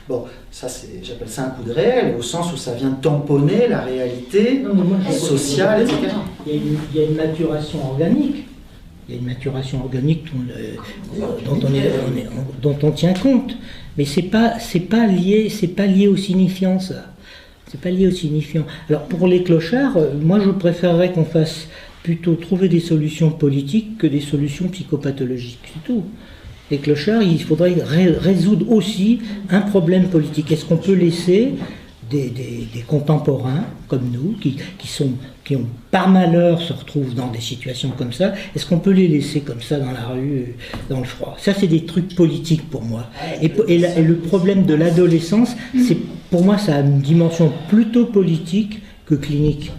Bon, ça, j'appelle ça un coup de réel, au sens où ça vient tamponner la réalité sociale, etc. Il y a une maturation organique. Il y a une maturation organique dont on tient compte. Mais c'est pas lié au signifiant, ça. C'est pas lié au signifiant. Alors, pour les clochards, moi, je préférerais qu'on fasse plutôt trouver des solutions politiques que des solutions psychopathologiques, c'est tout. Les clochards, il faudrait résoudre aussi un problème politique. Est-ce qu'on peut laisser des contemporains comme nous, qui ont par malheur se retrouvent dans des situations comme ça, est-ce qu'on peut les laisser comme ça dans la rue, dans le froid? Ça, c'est des trucs politiques pour moi. Et le problème de l'adolescence, pour moi, ça a une dimension plutôt politique que clinique.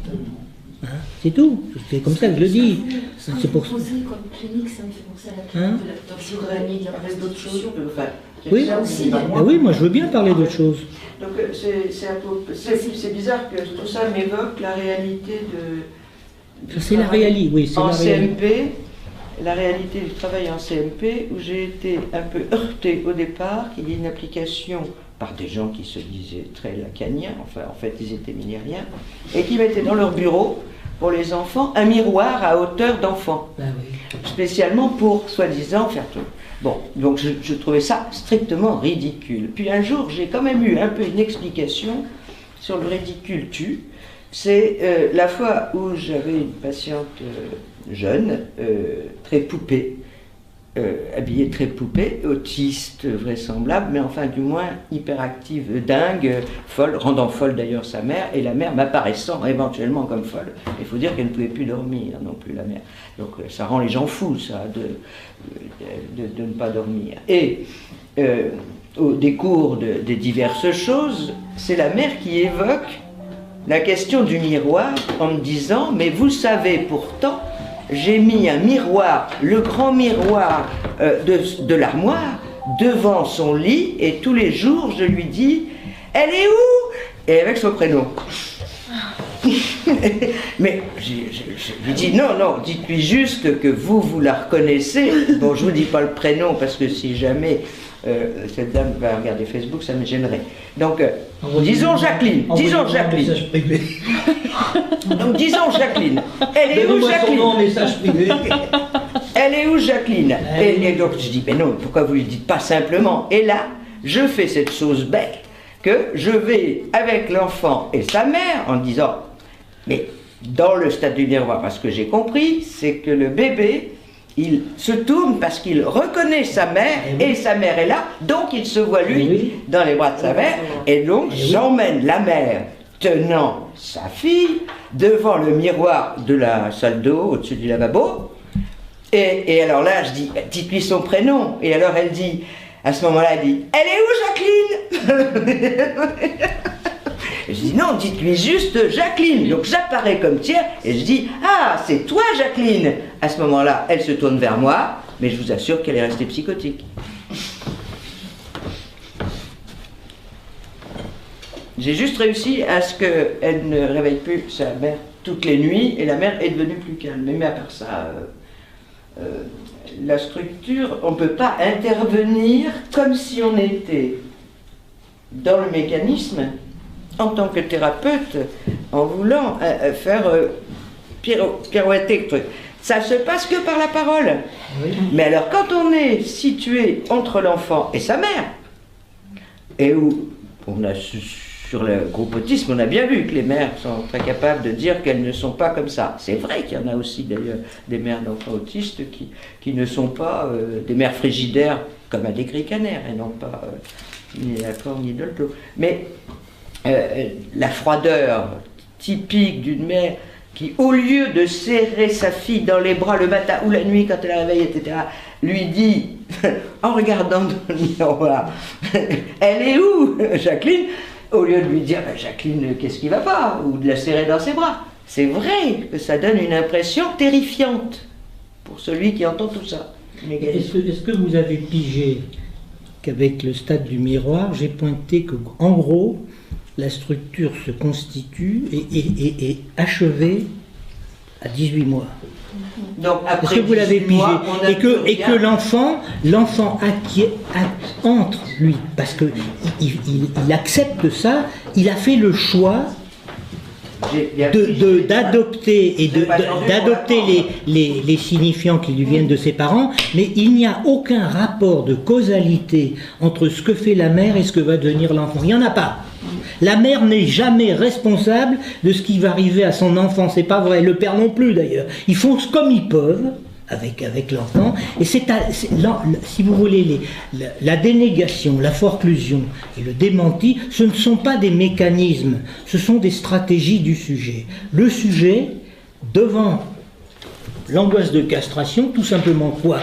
Hein, c'est tout, c'est comme ça que je le dis. C'est pour poser comme clinique, ça me fait penser à la clinique de la toxicomanie, il y aurait d'autres choses. Oui, moi je veux bien parler d'autres choses. Donc c'est bizarre que tout ça m'évoque la réalité de... C'est la réalité, oui. En CMP, la réalité du travail en CMP, où j'ai été un peu heurtée au départ, qu'il y ait une application par des gens qui se disaient très lacaniens, enfin en fait ils étaient minériens, et qui mettaient dans leur bureau, pour les enfants, un miroir à hauteur d'enfant, spécialement pour, soi-disant, faire tout. Bon, donc je trouvais ça strictement ridicule. Puis un jour, j'ai quand même eu un peu une explication sur le ridicule tue. C'est la fois où j'avais une patiente jeune, très poupée, habillée très poupée, autiste vraisemblable, mais enfin du moins hyperactive, dingue, folle, rendant folle d'ailleurs sa mère, et la mère m'apparaissant éventuellement comme folle. Il faut dire qu'elle ne pouvait plus dormir non plus, la mère. Donc ça rend les gens fous, ça, de ne pas dormir. Et au décours des diverses choses, c'est la mère qui évoque la question du miroir en me disant « Mais vous savez pourtant, j'ai mis un miroir, le grand miroir de l'armoire, devant son lit et tous les jours je lui dis « Elle est où ?» Et avec son prénom. Mais je lui dis non, dites-lui juste que vous la reconnaissez. Bon, je vous dis pas le prénom parce que si jamais cette dame va regarder Facebook, ça me gênerait. Donc, disons Jacqueline. Disons Jacqueline. Donc, disons Jacqueline. Elle est où Jacqueline? Message privé. Elle est où Jacqueline? Et donc je dis, mais non, pourquoi vous lui dites pas simplement? Et là, je fais cette chose bête que je vais avec l'enfant et sa mère en disant, mais dans le stade du miroir, parce que j'ai compris, c'est que le bébé, il se tourne parce qu'il reconnaît sa mère et sa mère est là, donc il se voit lui dans les bras de sa mère, et donc j'emmène la mère tenant sa fille devant le miroir de la salle d'eau au-dessus du lavabo, et alors là je dis, dites-lui son prénom, et alors elle dit, à ce moment-là elle dit, elle est où Jacqueline? Et je dis non, dites-lui juste Jacqueline. Donc j'apparais comme tiers et je dis ah, c'est toi Jacqueline. À ce moment-là, elle se tourne vers moi, mais je vous assure qu'elle est restée psychotique. J'ai juste réussi à ce qu'elle ne réveille plus sa mère toutes les nuits et la mère est devenue plus calme. Mais à part ça, la structure, on ne peut pas intervenir comme si on était dans le mécanisme en tant que thérapeute, en voulant faire pirouetter le truc. Ça se passe que par la parole. Oui. Mais alors, quand on est situé entre l'enfant et sa mère, et où on a sur le groupe autisme, on a bien vu que les mères sont très capables de dire qu'elles ne sont pas comme ça. C'est vrai qu'il y en a aussi d'ailleurs des mères d'enfants autistes qui ne sont pas des mères frigidaires comme à des gricanaires, et non pas ni l'accord ni de l'autre. Mais la froideur typique d'une mère qui, au lieu de serrer sa fille dans les bras le matin ou la nuit quand elle la réveille, etc., lui dit, en regardant dans le miroir, elle est où, Jacqueline? Au lieu de lui dire, Jacqueline, qu'est-ce qui va pas? Ou de la serrer dans ses bras. C'est vrai que ça donne une impression terrifiante pour celui qui entend tout ça. Est-ce que vous avez pigé qu'avec le stade du miroir, j'ai pointé qu'en gros, la structure se constitue et est achevée à 18 mois. Donc après, est-ce que vous l'avez pigé? Et que l'enfant entre, lui, parce qu'il accepte ça, il a fait le choix d'adopter les signifiants qui lui viennent de ses parents, mais il n'y a aucun rapport de causalité entre ce que fait la mère et ce que va devenir l'enfant. Il n'y en a pas. La mère n'est jamais responsable de ce qui va arriver à son enfant, c'est pas vrai, le père non plus d'ailleurs. Ils font comme ils peuvent avec l'enfant, et si vous voulez, la dénégation, la forclusion et le démenti, ce ne sont pas des mécanismes, ce sont des stratégies du sujet. Le sujet, devant l'angoisse de castration, tout simplement quoi?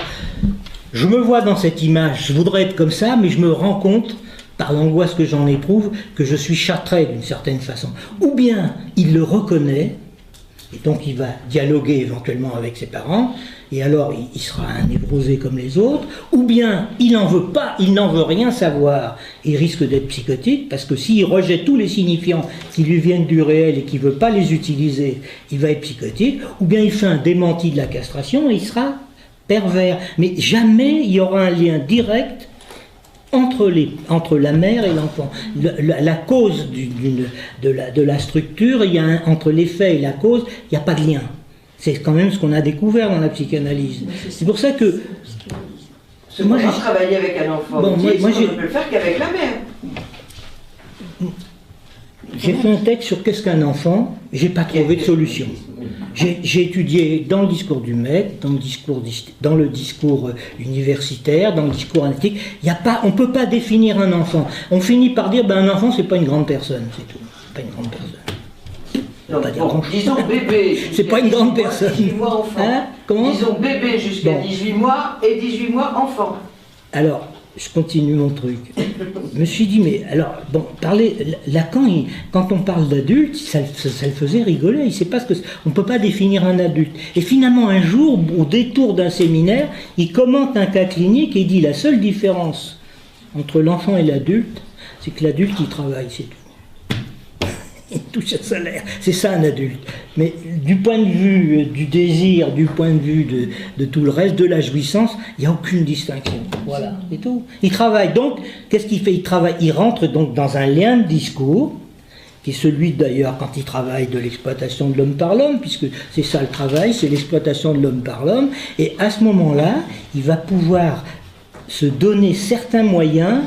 Je me vois dans cette image, je voudrais être comme ça, mais je me rends compte, par l'angoisse que j'en éprouve, que je suis châtré d'une certaine façon. Ou bien il le reconnaît, et donc il va dialoguer éventuellement avec ses parents, et alors il sera un névrosé comme les autres, ou bien il n'en veut pas, il n'en veut rien savoir, il risque d'être psychotique, parce que s'il rejette tous les signifiants qui lui viennent du réel et qu'il ne veut pas les utiliser, il va être psychotique, ou bien il fait un démenti de la castration et il sera pervers. Mais jamais il y aura un lien direct entre la mère et l'enfant. La cause de la structure, entre l'effet et la cause, il n'y a pas de lien. C'est quand même ce qu'on a découvert dans la psychanalyse. C'est pour ça que... Moi, j'ai travaillé avec un enfant, on ne peut le faire qu'avec la mère. J'ai fait un texte sur qu'est-ce qu'un enfant, j'ai pas trouvé de solution. J'ai étudié dans le discours du maître, dans le discours universitaire, dans le discours analytique. On ne peut pas définir un enfant. On finit par dire un enfant, c'est pas une grande personne, c'est tout. C'est pas une grande personne. Disons bébé. C'est pas une grande personne. 18 mois enfant. Hein? Comment? Disons bébé jusqu'à 18 mois et 18 mois enfant. Alors, je continue mon truc. Je me suis dit, mais alors, bon, Lacan, quand on parle d'adulte, ça le faisait rigoler. Il sait pas on ne peut pas définir un adulte. Et finalement, un jour, au détour d'un séminaire, il commente un cas clinique et il dit la seule différence entre l'enfant et l'adulte, c'est que l'adulte, il travaille, c'est tout. Il touche un salaire, c'est ça un adulte. Mais du point de vue du désir, du point de vue de tout le reste, de la jouissance, il n'y a aucune distinction. Voilà, c'est tout. Il travaille donc, qu'est-ce qu'il fait? Il rentre donc dans un lien de discours, qui est celui d'ailleurs quand il travaille de l'exploitation de l'homme par l'homme, puisque c'est ça le travail, c'est l'exploitation de l'homme par l'homme, et à ce moment-là, il va pouvoir se donner certains moyens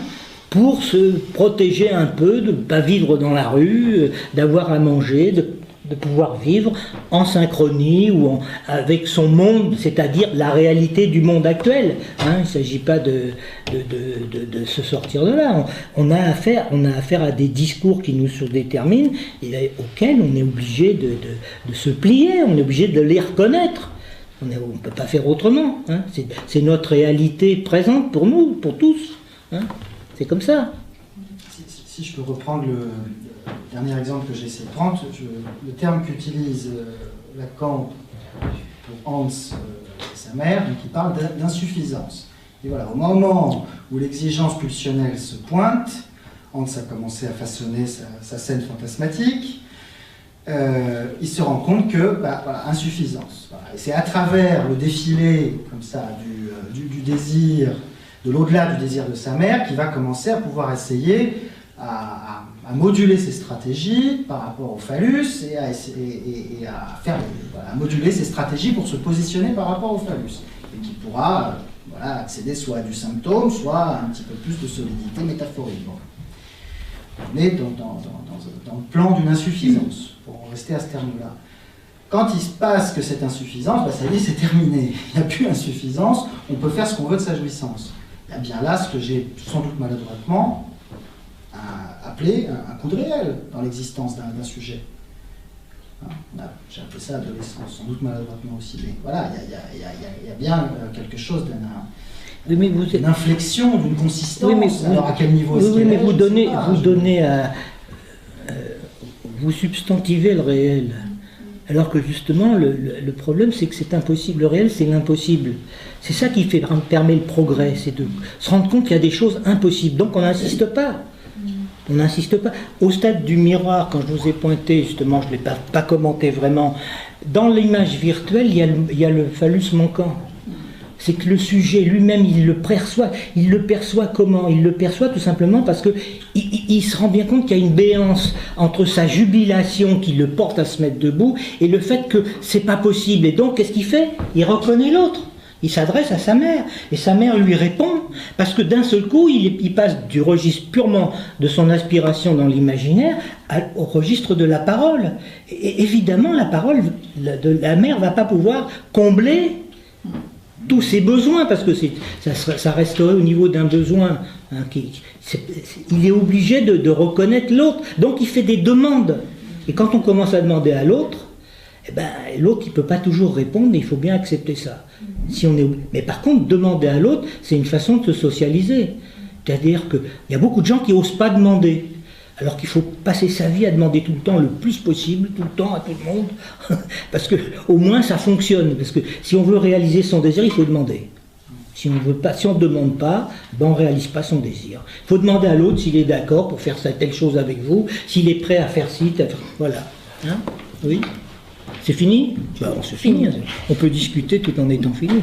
pour se protéger un peu, de ne pas vivre dans la rue, d'avoir à manger, de pouvoir vivre en synchronie ou avec son monde, c'est-à-dire la réalité du monde actuel. Hein, il ne s'agit pas de se sortir de là. On a affaire à des discours qui nous surdéterminent et auxquels on est obligé de se plier, on est obligé de les reconnaître. On ne peut pas faire autrement. Hein. C'est notre réalité présente pour nous, pour tous. Hein. C'est comme ça. Si je peux reprendre le dernier exemple que j'ai essayé de prendre, le terme qu'utilise Lacan pour Hans et sa mère, donc il parle d'insuffisance. Et voilà, au moment où l'exigence pulsionnelle se pointe, Hans a commencé à façonner sa scène fantasmatique, il se rend compte que, voilà, insuffisance. Voilà. Et c'est à travers le défilé, comme ça, du désir, de l'au-delà du désir de sa mère, qui va commencer à pouvoir essayer à moduler ses stratégies par rapport au phallus et à moduler ses stratégies pour se positionner par rapport au phallus. Et qui pourra accéder soit à du symptôme, soit à un petit peu plus de solidité métaphorique. Bon. On est dans le plan d'une insuffisance, pour en rester à ce terme-là. Quand il se passe que cette insuffisance, ça y est, c'est terminé. Il n'y a plus insuffisance, on peut faire ce qu'on veut de sa jouissance. Il y a bien là ce que j'ai sans doute maladroitement appelé un coup de réel dans l'existence d'un sujet. J'ai appelé ça adolescence, sans doute maladroitement aussi. Mais voilà, il y a bien quelque chose d'une inflexion, d'une consistance. Oui, mais alors à quel niveau est-ce mais vous substantivez le réel. Alors que justement, le problème, c'est que c'est impossible. Le réel, c'est l'impossible. C'est ça qui permet le progrès, c'est de se rendre compte qu'il y a des choses impossibles. Donc on n'insiste pas. On n'insiste pas. Au stade du miroir, quand je vous ai pointé, justement, je ne l'ai pas commenté vraiment, dans l'image virtuelle, il y a le phallus manquant. C'est que le sujet lui-même, il le perçoit. Il le perçoit comment? Il le perçoit tout simplement parce qu'il se rend bien compte qu'il y a une béance entre sa jubilation qui le porte à se mettre debout et le fait que c'est pas possible. Et donc, qu'est-ce qu'il fait? Il reconnaît l'autre. Il s'adresse à sa mère, et sa mère lui répond, parce que d'un seul coup, il passe du registre purement de son aspiration dans l'imaginaire au registre de la parole. Et évidemment, la parole de la mère ne va pas pouvoir combler tous ses besoins, parce que ça resterait au niveau d'un besoin. Hein, il est obligé de reconnaître l'autre, donc il fait des demandes. Et quand on commence à demander à l'autre, l'autre il ne peut pas toujours répondre, et il faut bien accepter ça. Mais par contre, demander à l'autre, c'est une façon de se socialiser. C'est-à-dire qu'il y a beaucoup de gens qui n'osent pas demander, alors qu'il faut passer sa vie à demander tout le temps, le plus possible, tout le temps, à tout le monde, parce qu'au moins ça fonctionne. Parce que si on veut réaliser son désir, il faut demander. Si on ne demande pas, on ne réalise pas son désir. Il faut demander à l'autre s'il est d'accord pour faire telle chose avec vous, s'il est prêt à faire ci, voilà. Hein? Oui. C'est fini? C'est fini. On peut discuter tout en étant fini.